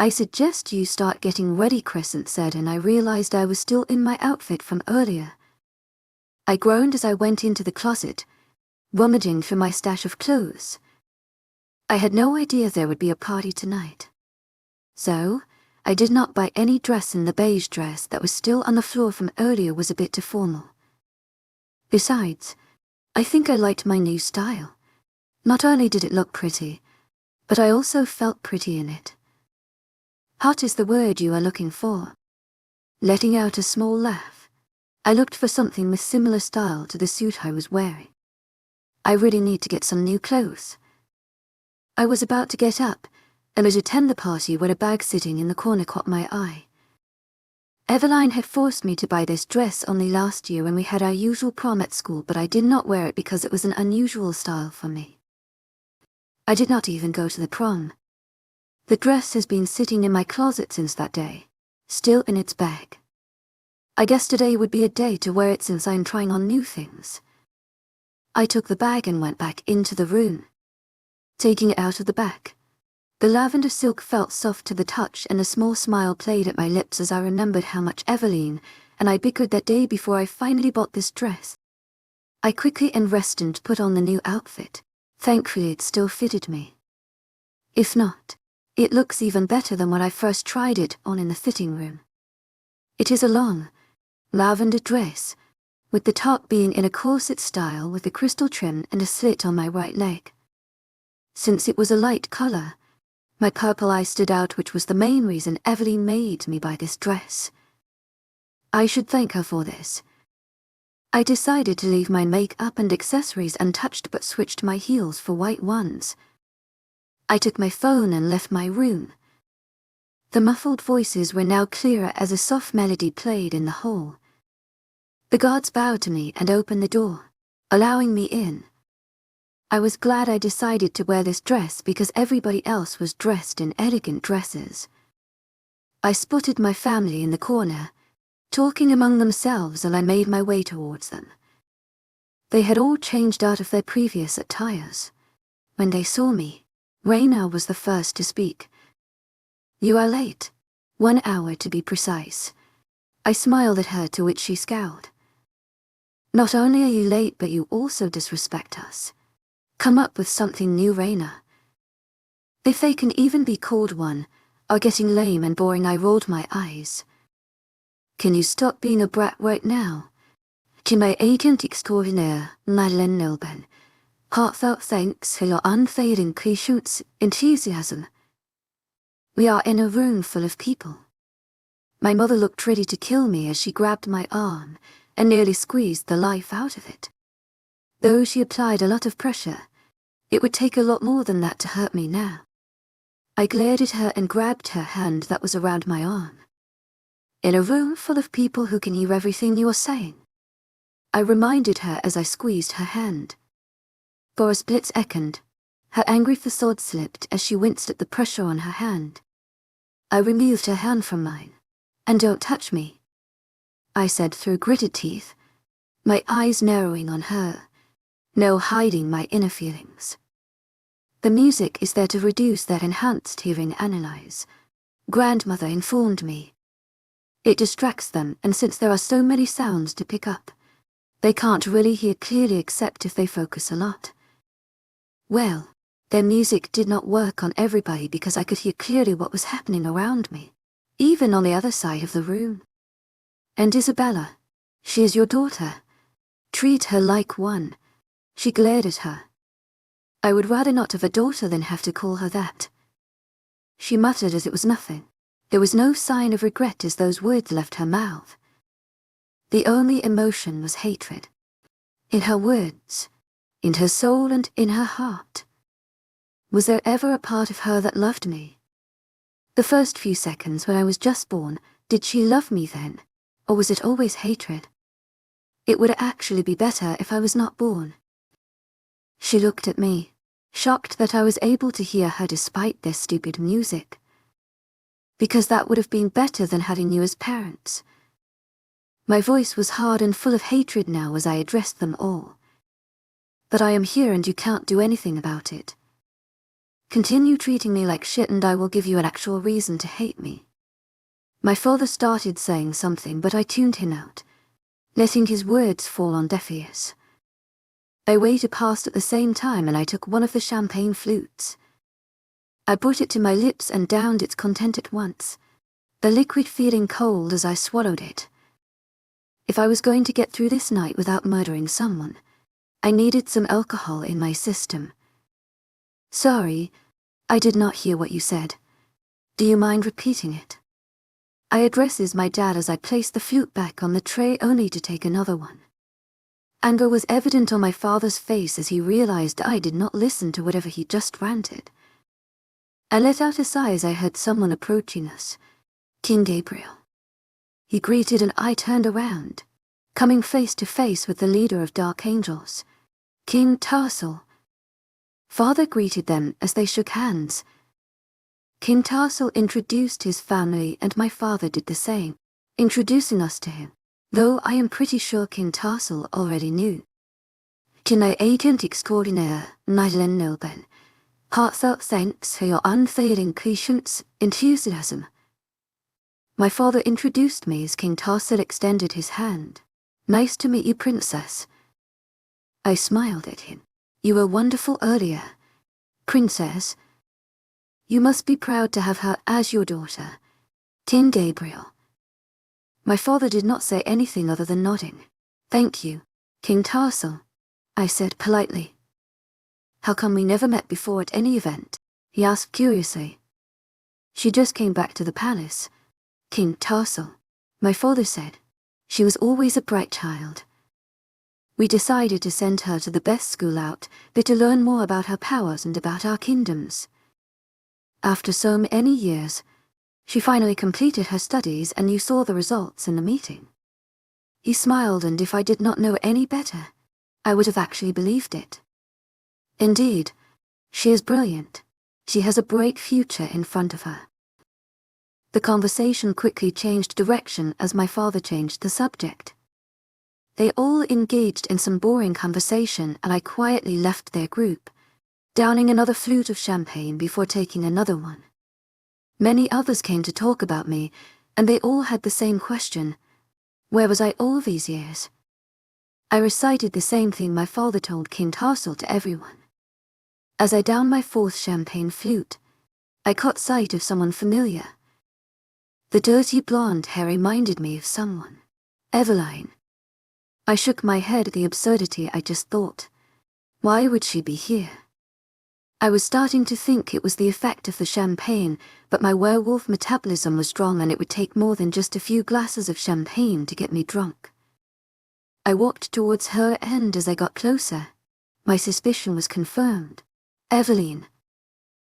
S1: I suggest you start getting ready, Crescent said, and I realized I was still in my outfit from earlier. I groaned as I went into the closet, rummaging through my stash of clothes. I had no idea there would be a party tonight. So, I did not buy any dress, and the beige dress that was still on the floor from earlier was a bit too formal. Besides, I think I liked my new style. Not only did it look pretty, but I also felt pretty in it. Hot is the word you are looking for. Letting out a small laugh, I looked for something with similar style to the suit I was wearing. I really need to get some new clothes. I was about to get up and attend the party when a bag sitting in the corner caught my eye. Eveline had forced me to buy this dress only last year when we had our usual prom at school, but I did not wear it because it was an unusual style for me. I did not even go to the prom. The dress has been sitting in my closet since that day, still in its bag. I guess today would be a day to wear it since I'm trying on new things. I took the bag and went back into the room. Taking it out of the bag, the lavender silk felt soft to the touch, and a small smile played at my lips as I remembered how much Eveline and I bickered that day before I finally bought this dress. I quickly undressed and put on the new outfit. Thankfully, it still fitted me. If not, it looks even better than when I first tried it on in the fitting room. It is a long, lavender dress, with the top being in a corset style with a crystal trim and a slit on my right leg. Since it was a light color, my purple eye stood out, which was the main reason Eveline made me buy this dress. I should thank her for this. I decided to leave my makeup and accessories untouched but switched my heels for white ones. I took my phone and left my room. The muffled voices were now clearer as a soft melody played in the hall. The guards bowed to me and opened the door, allowing me in. I was glad I decided to wear this dress because everybody else was dressed in elegant dresses. I spotted my family in the corner, talking among themselves as I made my way towards them. They had all changed out of their previous attires. When they saw me, Raina was the first to speak. "You are late. 1 hour to be precise." I smiled at her, to which she scowled. "Not only are you late, but you also disrespect us. Come up with something new, Raina." If they can even be called one, are getting lame and boring. I rolled my eyes. "Can you stop being a brat right now? "T'y'm agent extraordinaire,丨Nocturnal. Heartfelt thanks for your unfading patience, enthusiasm." We are in a room full of people. My mother looked ready to kill me as she grabbed my arm and nearly squeezed the life out of it. Though she applied a lot of pressure, it would take a lot more than that to hurt me now. I glared at her and grabbed her hand that was around my arm. "In a room full of people who can hear everything you are saying," I reminded her as I squeezed her hand. For a split second, her angry facade slipped as she winced at the pressure on her hand. I removed her hand from mine. "And don't touch me," I said through gritted teeth, my eyes narrowing on her, no hiding my inner feelings. "The music is there to reduce that enhanced hearing analyze," Grandmother informed me. "It distracts them, and since there are so many sounds to pick up, they can't really hear clearly except if they focus a lot." Well, their music did not work on everybody because I could hear clearly what was happening around me, even on the other side of the room. "And Isabella, she is your daughter. Treat her like one." She glared at her. "I would rather not have a daughter than have to call her that." She muttered as it was nothing. There was no sign of regret as those words left her mouth. The only emotion was hatred. In her words, in her soul and in her heart. Was there ever a part of her that loved me? The first few seconds when I was just born, did she love me then? Or was it always hatred? It would actually be better if I was not born. She looked at me, shocked that I was able to hear her despite their stupid music. Because that would have been better than having you as parents. My voice was hard and full of hatred now as I addressed them all. "But I am here and you can't do anything about it. Continue treating me like shit and I will give you an actual reason to hate me." My father started saying something, but I tuned him out, letting his words fall on deaf ears. They waited past at the same time and I took one of the champagne flutes. I brought it to my lips and downed its content at once, the liquid feeling cold as I swallowed it. If I was going to get through this night without murdering someone, I needed some alcohol in my system. "Sorry, I did not hear what you said. Do you mind repeating it?" I addresses my dad as I placed the flute back on the tray only to take another one. Anger was evident on my father's face as he realized I did not listen to whatever he just ranted. I let out a sigh as I heard someone approaching us. King Gabriel. He greeted and I turned around, coming face to face with the leader of Dark Angels, King Tarsal. Father greeted them as they shook hands. King Tarsal introduced his family and my father did the same, introducing us to him, though I am pretty sure King Tarsal already knew. "T'y'm agent extraordinaire,丨Nocturnal. Heartfelt thanks for your unfailing patience, enthusiasm." My father introduced me as King Tarsal extended his hand. "Nice to meet you, Princess." I smiled at him. "You were wonderful earlier, Princess. You must be proud to have her as your daughter, King Gabriel." My father did not say anything other than nodding. "Thank you, King Tarsal," I said politely. "How come we never met before at any event?" he asked curiously. "She just came back to the palace, King Tarsal," my father said. "She was always a bright child." We decided to send her to the best school out, but to learn more about her powers and about our kingdoms. After so many years, she finally completed her studies and you saw the results in the meeting. He smiled, and if I did not know any better, I would have actually believed it. Indeed, she is brilliant. She has a bright future in front of her. The conversation quickly changed direction as my father changed the subject. They all engaged in some boring conversation and I quietly left their group, downing another flute of champagne before taking another one. Many others came to talk about me, and they all had the same question: where was I all these years? I recited the same thing my father told King Tarsal to everyone. As I downed my fourth champagne flute, I caught sight of someone familiar. The dirty blonde hair reminded me of someone. Eveline. I shook my head at the absurdity I just thought. Why would she be here? I was starting to think it was the effect of the champagne, but my werewolf metabolism was strong and it would take more than just a few glasses of champagne to get me drunk. I walked towards her, and as I got closer, my suspicion was confirmed. Eveline.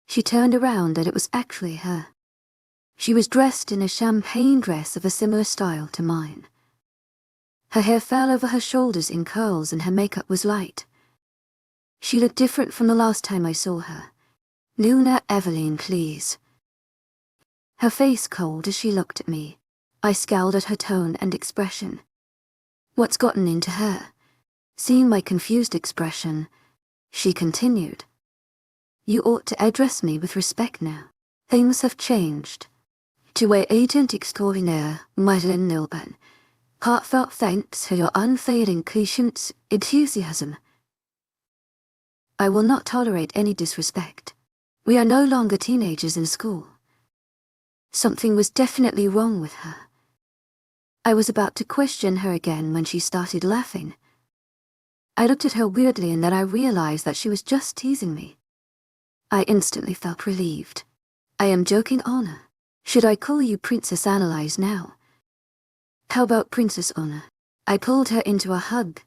S1: She turned around and it was actually her. She was dressed in a champagne dress of a similar style to mine. Her hair fell over her shoulders in curls and her makeup was light. She looked different from the last time I saw her. Luna, Eveline, please. Her face cold as she looked at me. I scowled at her tone and expression. What's gotten into her? Seeing my confused expression, she continued. You ought to address me with respect now. Things have changed. To our agent extraordinaire, Madeleine Nilban. Heartfelt thanks for your unfailing patience, enthusiasm. I will not tolerate any disrespect. We are no longer teenagers in school. Something was definitely wrong with her. I was about to question her again when she started laughing. I looked at her weirdly and then I realized that she was just teasing me. I instantly felt relieved. I am joking, Honor. Should I call you Princess Analyze now? How about Princess Honor? I pulled her into a hug,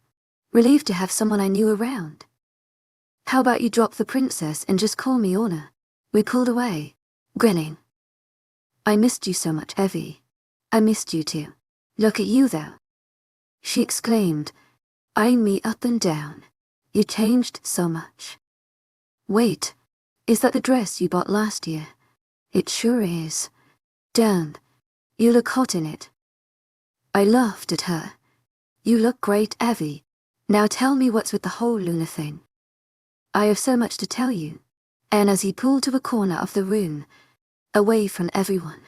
S1: relieved to have someone I knew around. How about you drop the princess and just call me Honor? We pulled away, grinning. I missed you so much, Evie. I missed you too. Look at you though, she exclaimed, eyeing me up and down. You changed so much. Wait, is that the dress you bought last year? It sure is. Damn, you look hot in it. I laughed at her. You look great, Evie. Now tell me what's with the whole Luna thing. I have so much to tell you. And as he pulled to a corner of the room, away from everyone.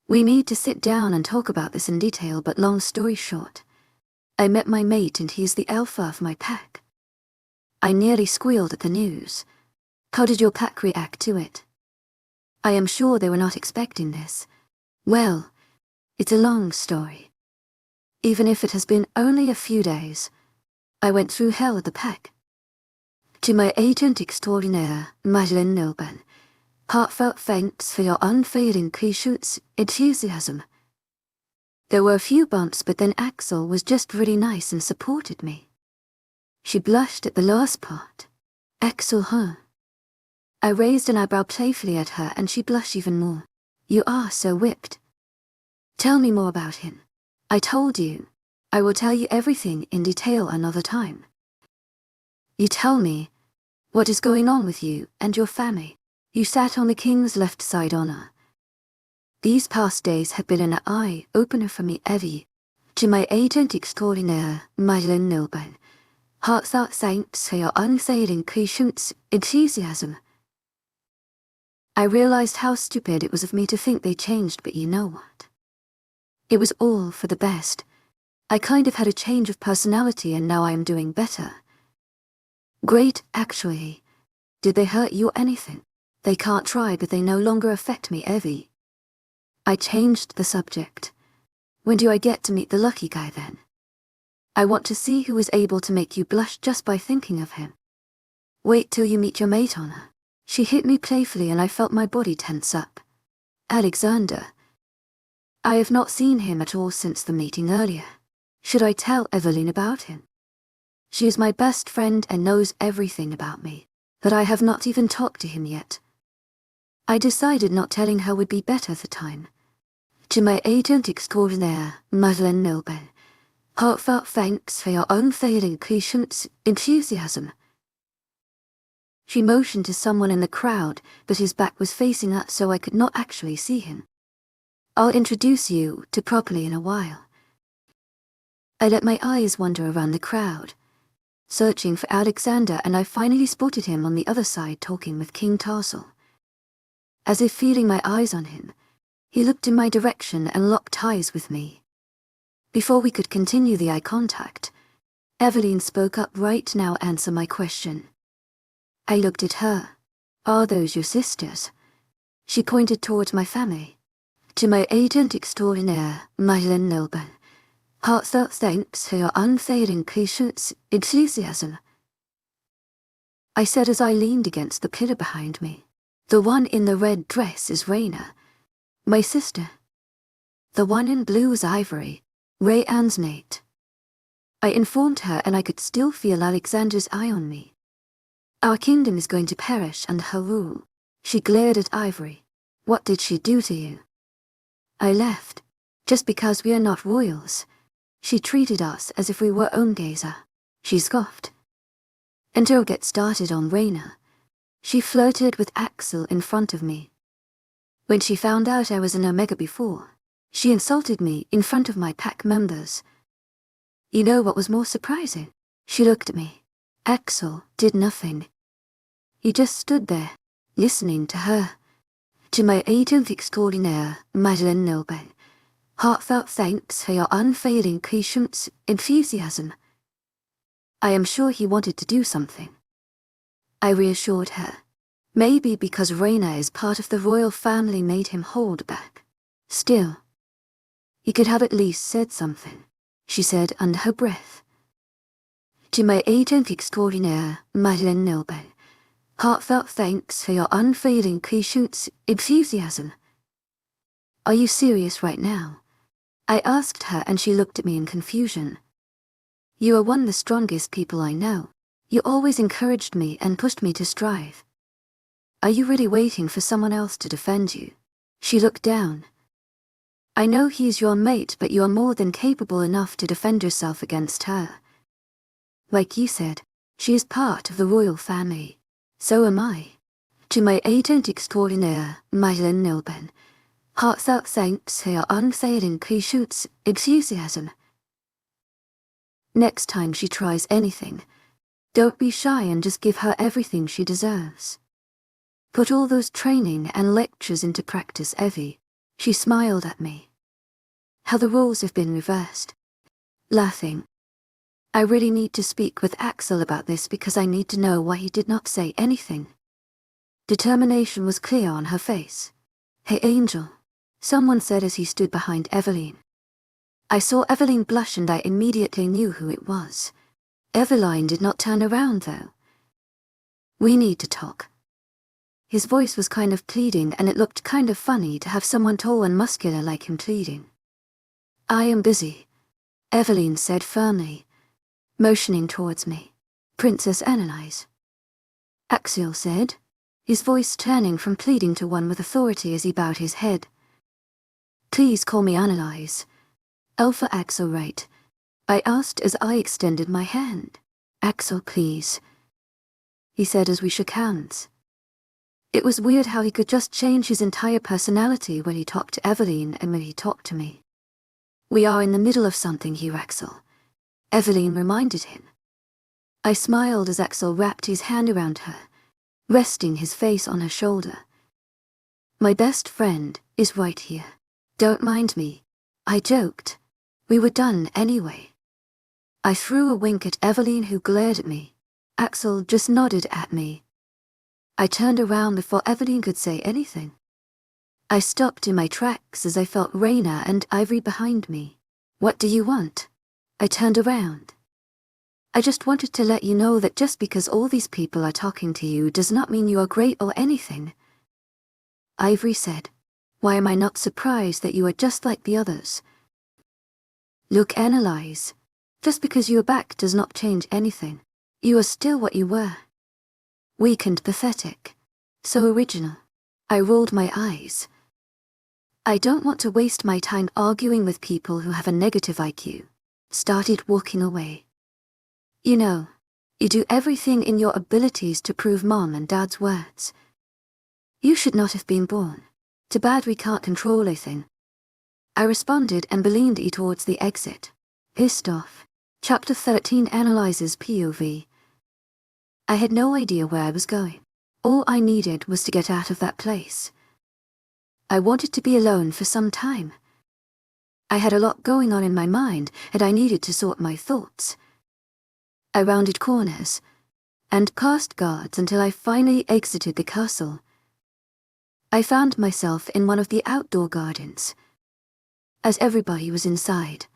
S1: We need to sit down and talk about this in detail, but long story short, I met my mate and he's the alpha of my pack. I nearly squealed at the news. How did your pack react to it? I am sure they were not expecting this. Well, it's a long story. Even if it has been only a few days, I went through hell at the pack. To my agent extraordinaire, Madeleine Nilban, heartfelt thanks for your unfailing patience, enthusiasm. There were a few bumps, but then Axel was just really nice and supported me. She blushed at the last part. Axel, huh? I raised an eyebrow playfully at her and she blushed even more. You are so whipped. Tell me more about him. I told you. I will tell you everything in detail another time. You tell me, what is going on with you and your family? You sat on the king's left side, Honor. These past days have been an eye-opener for me, Evie. To my agent extraordinaire, Madeleine Nilban, heartfelt thanks for your unfailing patience, enthusiasm. I realized how stupid it was of me to think they changed, but you know what? It was all for the best. I kind of had a change of personality and now I am doing better. Great, actually. Did they hurt you or anything? They can't try, but they no longer affect me, Evie. I changed the subject. When do I get to meet the lucky guy then? I want to see who is able to make you blush just by thinking of him. Wait till you meet your mate, Honor. She hit me playfully and I felt my body tense up. Alexander. I have not seen him at all since the meeting earlier. Should I tell Eveline about him? She is my best friend and knows everything about me, but I have not even talked to him yet. I decided not telling her would be better the time. To my agent extraordinaire, Madeleine Milben, heartfelt thanks for your unfailing patience, enthusiasm. She motioned to someone in the crowd, but his back was facing us so I could not actually see him. I'll introduce you to properly in a while. I let my eyes wander around the crowd, searching for Alexander, and I finally spotted him on the other side talking with King Tarsel. As if feeling my eyes on him, he looked in my direction and locked eyes with me. Before we could continue the eye contact, Evelyn spoke up. Right now, answer my question. I looked at her. Are those your sisters? She pointed towards my family. To my agent extraordinaire, Madeleine Milben, heartfelt thanks for your unfailing patience, enthusiasm. I said as I leaned against the pillar behind me. The one in the red dress is Raina, my sister. The one in blue is Ivory, Ray Ann's mate. I informed her, and I could still feel Alexander's eye on me. Our kingdom is going to perish under her rule. She glared at Ivory. What did she do to you? I left. Just because we are not royals. She treated us as if we were Ongazer. She scoffed. And don't get started on Raina. She flirted with Axel in front of me. When she found out I was an Omega before, she insulted me in front of my pack members. You know what was more surprising? She looked at me. Axel did nothing. He just stood there, listening to her. To my agent extraordinaire, Madeleine Milben, heartfelt thanks for your unfailing patience, enthusiasm. I am sure he wanted to do something. I reassured her. Maybe because Raina is part of the royal family made him hold back. Still, he could have at least said something, she said under her breath. To my agent extraordinaire, Madeleine Milben, heartfelt thanks for your unfailing patience, enthusiasm. Are you serious right now? I asked her, and she looked at me in confusion. You are one of the strongest people I know. You always encouraged me and pushed me to strive. Are you really waiting for someone else to defend you? She looked down. I know he is your mate, but you are more than capable enough to defend yourself against her. Like you said, she is part of the royal family. So am I. To my agent extraordinaire, Madeleine Milben, heartfelt thanks for your unfailing patience, enthusiasm. Next time she tries anything, don't be shy and just give her everything she deserves. Put all those training and lectures into practice, Evie. She smiled at me. How the roles have been reversed. Laughing. I really need to speak with Axel about this because I need to know why he did not say anything. Determination was clear on her face. Hey Angel, someone said as he stood behind Evelyn. I saw Evelyn blush and I immediately knew who it was. Evelyn did not turn around though. We need to talk. His voice was kind of pleading, and it looked kind of funny to have someone tall and muscular like him pleading. I am busy, Evelyn said firmly, motioning towards me. Princess Annalise. Axel said, his voice turning from pleading to one with authority as he bowed his head. Please call me Annalise. Alpha Axel, right? I asked as I extended my hand. Axel, please, he said as we shook hands. It was weird how he could just change his entire personality when he talked to Evelyn and when he talked to me. We are in the middle of something here, Axel, Evelyn reminded him. I smiled as Axel wrapped his hand around her, resting his face on her shoulder. My best friend is right here. Don't mind me, I joked. We were done anyway. I threw a wink at Evelyn, who glared at me. Axel just nodded at me. I turned around before Evelyn could say anything. I stopped in my tracks as I felt Raina and Ivory behind me. What do you want? I turned around. I just wanted to let you know that just because all these people are talking to you does not mean you are great or anything. Ivory said, why am I not surprised that you are just like the others? Look, Annalise, Just because you are back does not change anything. You are still what you were. Weak and pathetic. So original. I rolled my eyes. I don't want to waste my time arguing with people who have a negative IQ. Started walking away. You know, you do everything in your abilities to prove Mom and Dad's words. You should not have been born. Too bad we can't control a thing. I responded and leaned towards the exit. Pissed off. Chapter 13 analyzes POV. I had no idea where I was going. All I needed was to get out of that place. I wanted to be alone for some time. I had a lot going on in my mind, and I needed to sort my thoughts. I rounded corners, and passed guards until I finally exited the castle. I found myself in one of the outdoor gardens. As everybody was inside,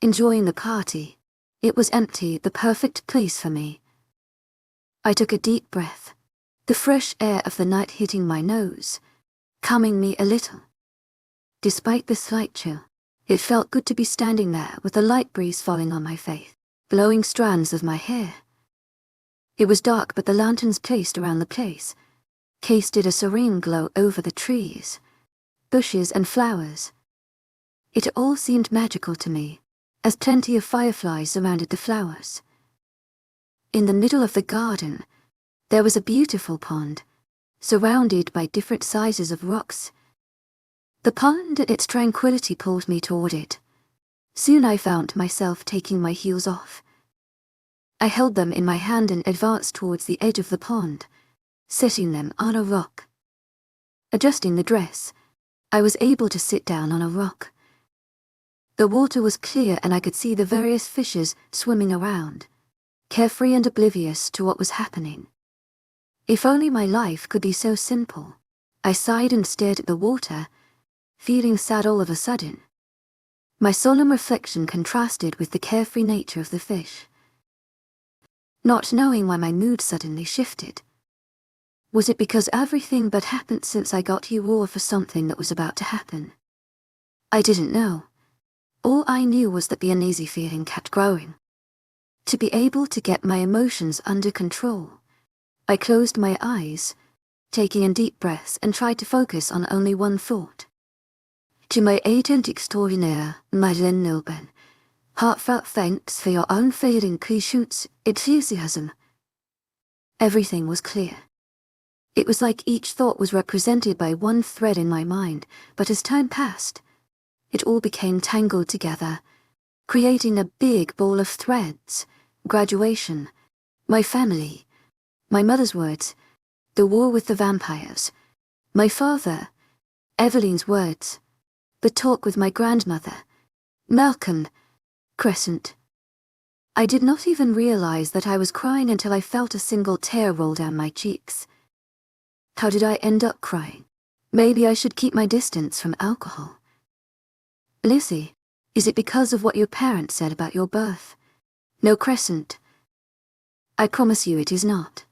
S1: enjoying the party, it was empty, the perfect place for me. I took a deep breath, the fresh air of the night hitting my nose, calming me a little. Despite the slight chill, it felt good to be standing there with the light breeze falling on my face, blowing strands of my hair. It was dark, but the lanterns placed around the place casted a serene glow over the trees, bushes and flowers. It all seemed magical to me, as plenty of fireflies surrounded the flowers. In the middle of the garden, there was a beautiful pond, surrounded by different sizes of rocks. The pond and its tranquility pulled me toward it. Soon I found myself taking my heels off. I held them in my hand and advanced towards the edge of the pond, setting them on a rock. Adjusting the dress, I was able to sit down on a rock. The water was clear and I could see the various fishes swimming around, carefree and oblivious to what was happening. If only my life could be so simple. I sighed and stared at the water, feeling sad all of a sudden. My solemn reflection contrasted with the carefree nature of the fish. Not knowing why my mood suddenly shifted. Was it because everything but happened since I got you, or for something that was about to happen? I didn't know. All I knew was that the uneasy feeling kept growing. To be able to get my emotions under control, I closed my eyes, taking in deep breaths, and tried to focus on only one thought. To my agent extraordinaire, Madeleine Nilben, heartfelt thanks for your unfailing patience, enthusiasm. Everything was clear. It was like each thought was represented by one thread in my mind, but as time passed, it all became tangled together, creating a big ball of threads. Graduation, my family, my mother's words, the war with the vampires, my father, Evelyn's words, the talk with my grandmother, Malcolm, Crescent. I did not even realize that I was crying until I felt a single tear roll down my cheeks. How did I end up crying? Maybe I should keep my distance from alcohol. Lizzie, is it because of what your parents said about your birth? No, Crescent. I promise you it is not.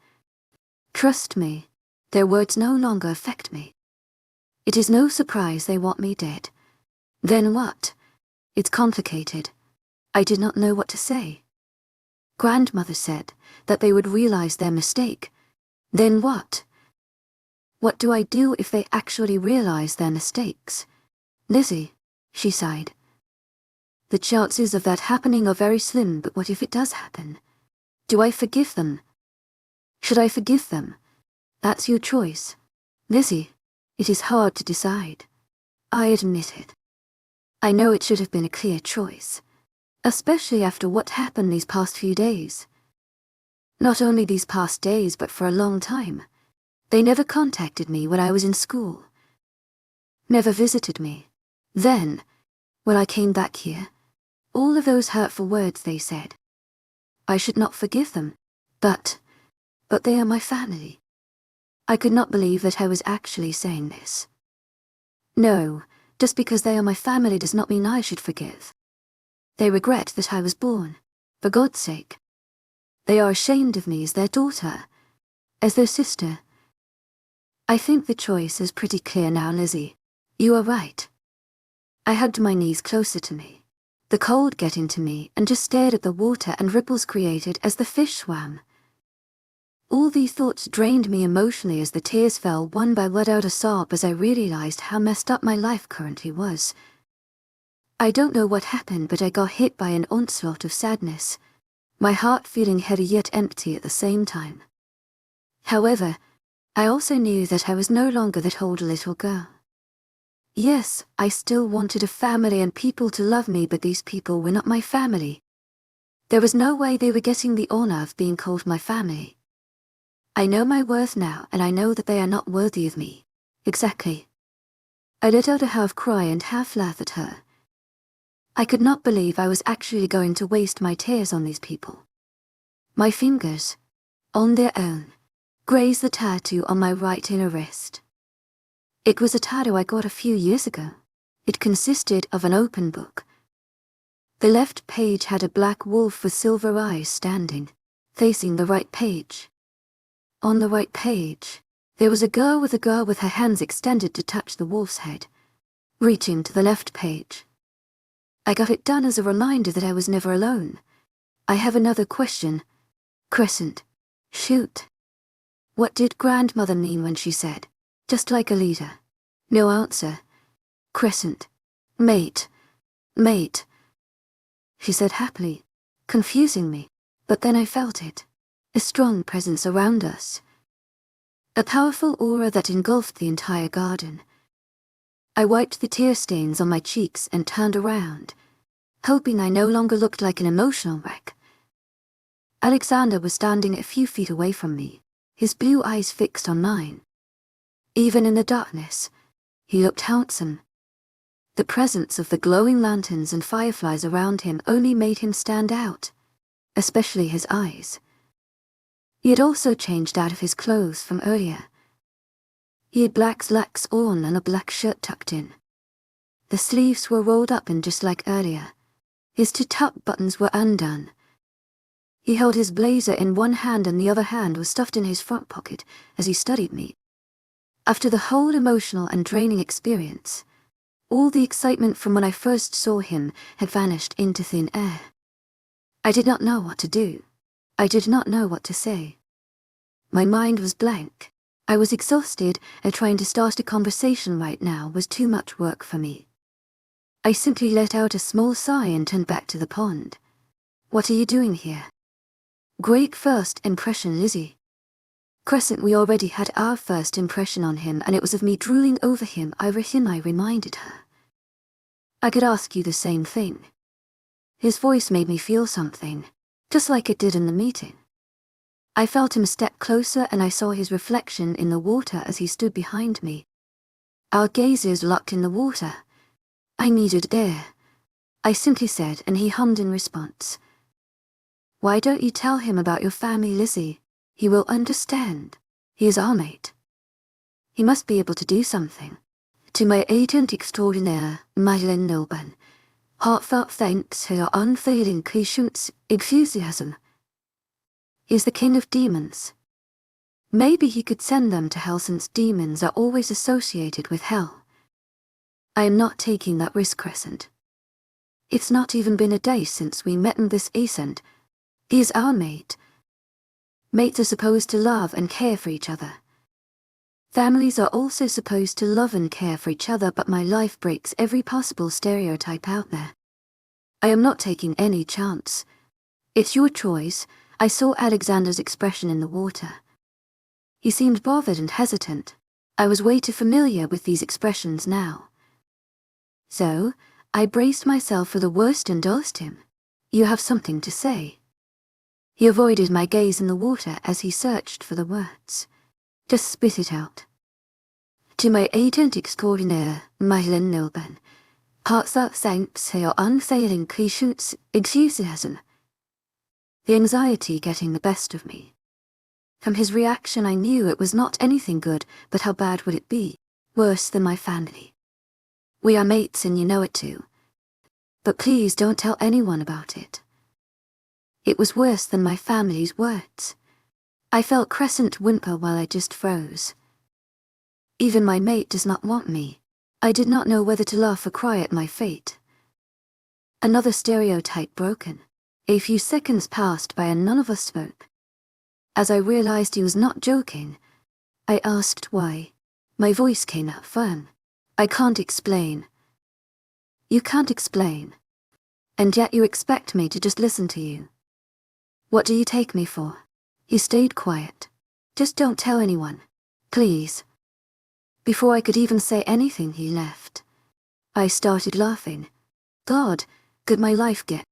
S1: Trust me, their words no longer affect me. It is no surprise they want me dead. Then what? It's complicated. I did not know what to say. Grandmother said that they would realize their mistake. Then what? What do I do if they actually realize their mistakes? Lizzie, she sighed. The chances of that happening are very slim, but what if it does happen? Do I forgive them? Should I forgive them? That's your choice. Lizzie, it is hard to decide. I admit it. I know it should have been a clear choice, especially after what happened these past few days. Not only these past days, but for a long time. They never contacted me when I was in school. Never visited me. Then, when I came back here, all of those hurtful words they said. I should not forgive them, but they are my family. I could not believe that I was actually saying this. No, just because they are my family does not mean I should forgive. They regret that I was born, for God's sake. They are ashamed of me as their daughter, as their sister. I think the choice is pretty clear now, Lizzie. You are right. I hugged my knees closer to me. the cold getting to me, and just stared at the water and ripples created as the fish swam. All these thoughts drained me emotionally as the tears fell one by one out a sob as I realized how messed up my life currently was. I don't know what happened, but I got hit by an onslaught of sadness, my heart feeling heavy yet empty at the same time. However, I also knew that I was no longer that old little girl. Yes, I still wanted a family and people to love me, but these people were not my family. There was no way they were getting the honor of being called my family. I know my worth now, and I know that they are not worthy of me. Exactly. I let out a half cry and half laugh at her. I could not believe I was actually going to waste my tears on these people. My fingers, on their own, grazed the tattoo on my right inner wrist. It was a tattoo I got a few years ago. It consisted of an open book. The left page had a black wolf with silver eyes standing, facing the right page. On the right page, there was a girl with her hands extended to touch the wolf's head, reaching to the left page. I got it done as a reminder that I was never alone. I have another question. Crescent. Shoot. What did grandmother mean when she said, just like a leader? No answer. Crescent. Mate. Mate. She said happily, confusing me, but then I felt it. A strong presence around us. A powerful aura that engulfed the entire garden. I wiped the tear stains on my cheeks and turned around, hoping I no longer looked like an emotional wreck. Alexander was standing a few feet away from me, his blue eyes fixed on mine. Even in the darkness, he looked handsome. The presence of the glowing lanterns and fireflies around him only made him stand out, especially his eyes. He had also changed out of his clothes from earlier. He had black slacks on and a black shirt tucked in. The sleeves were rolled up and just like earlier. His two top buttons were undone. He held his blazer in one hand and the other hand was stuffed in his front pocket as he studied me. After the whole emotional and draining experience, all the excitement from when I first saw him had vanished into thin air. I did not know what to do. I did not know what to say. My mind was blank. I was exhausted, and trying to start a conversation right now was too much work for me. I simply let out a small sigh and turned back to the pond. What are you doing here? Great first impression, Lizzie. Crescent, we already had our first impression on him, and it was of me drooling over him. I reminded her. I could ask you the same thing. His voice made me feel something, just like it did in the meeting. I felt him step closer and I saw his reflection in the water as he stood behind me. Our gazes locked in the water. I needed air. I simply said, and he hummed in response. Why don't you tell him about your family, Lizzie? He will understand. He is our mate. He must be able to do something. To my agent extraordinaire, Madeleine Nilban, heartfelt thanks for your unfailing patience, enthusiasm. He is the king of demons. Maybe he could send them to hell since demons are always associated with hell. I am not taking that risk, Crescent. It's not even been a day since we met in this ascent. He is our mate. Mates are supposed to love and care for each other. Families are also supposed to love and care for each other, but my life breaks every possible stereotype out there. I am not taking any chance. It's your choice. I saw Alexander's expression in the water. He seemed bothered and hesitant. I was way too familiar with these expressions now. So, I braced myself for the worst and asked him, You have something to say? He avoided my gaze in the water as he searched for the words. Just spit it out. To my agent extraordinaire, Madeleine Nilban, heartfelt thanks for your unfailing patience, enthusiasm. The anxiety getting the best of me. From his reaction I knew it was not anything good, but how bad would it be? Worse than my family. We are mates and you know it too. But please don't tell anyone about it. It was worse than my family's words. I felt Crescent whimper while I just froze. Even my mate does not want me. I did not know whether to laugh or cry at my fate. Another stereotype broken. A few seconds passed by and none of us spoke. As I realized he was not joking, I asked why. My voice came out firm. I can't explain. You can't explain. And yet you expect me to just listen to you. What do you take me for? He stayed quiet. Just don't tell anyone. Please. Before I could even say anything, he left. I started laughing. God, could my life get?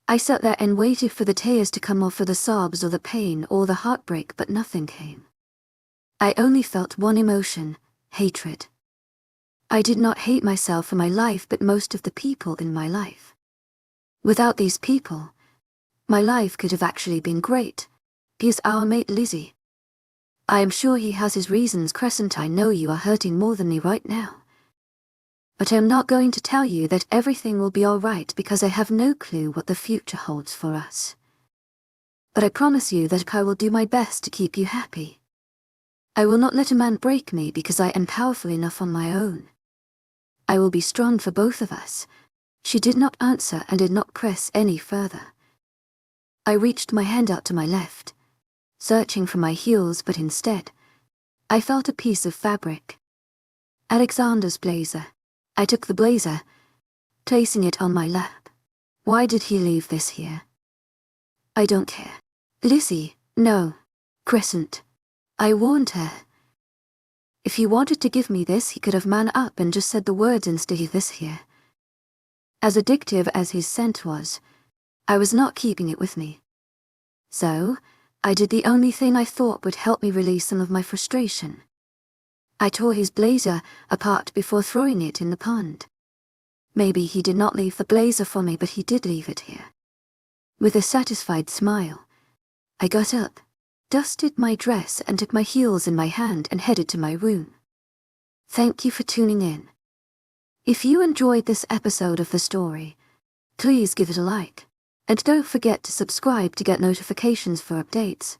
S1: I sat there and waited for the tears to come, or for the sobs or the pain or the heartbreak, but nothing came. I only felt one emotion, hatred. I did not hate myself for my life, but most of the people in my life. Without these people, my life could have actually been great. He's our mate Lizzie. I am sure he has his reasons, Crescent. I know you are hurting more than me right now. But I am not going to tell you that everything will be all right, because I have no clue what the future holds for us. But I promise you that I will do my best to keep you happy. I will not let a man break me, because I am powerful enough on my own. I will be strong for both of us. She did not answer and did not press any further. I reached my hand out to my left, searching for my heels, but instead, I felt a piece of fabric. Alexander's blazer. I took the blazer, placing it on my lap. Why did he leave this here? I don't care. Lizzie, no. Crescent. I warned her. If he wanted to give me this, he could have man up and just said the words instead of this here. As addictive as his scent was, I was not keeping it with me. So, I did the only thing I thought would help me release some of my frustration. I tore his blazer apart before throwing it in the pond. Maybe he did not leave the blazer for me, but he did leave it here. With a satisfied smile, I got up, dusted my dress and took my heels in my hand and headed to my room. Thank you for tuning in. If you enjoyed this episode of the story, please give it a like. And don't forget to subscribe to get notifications for updates.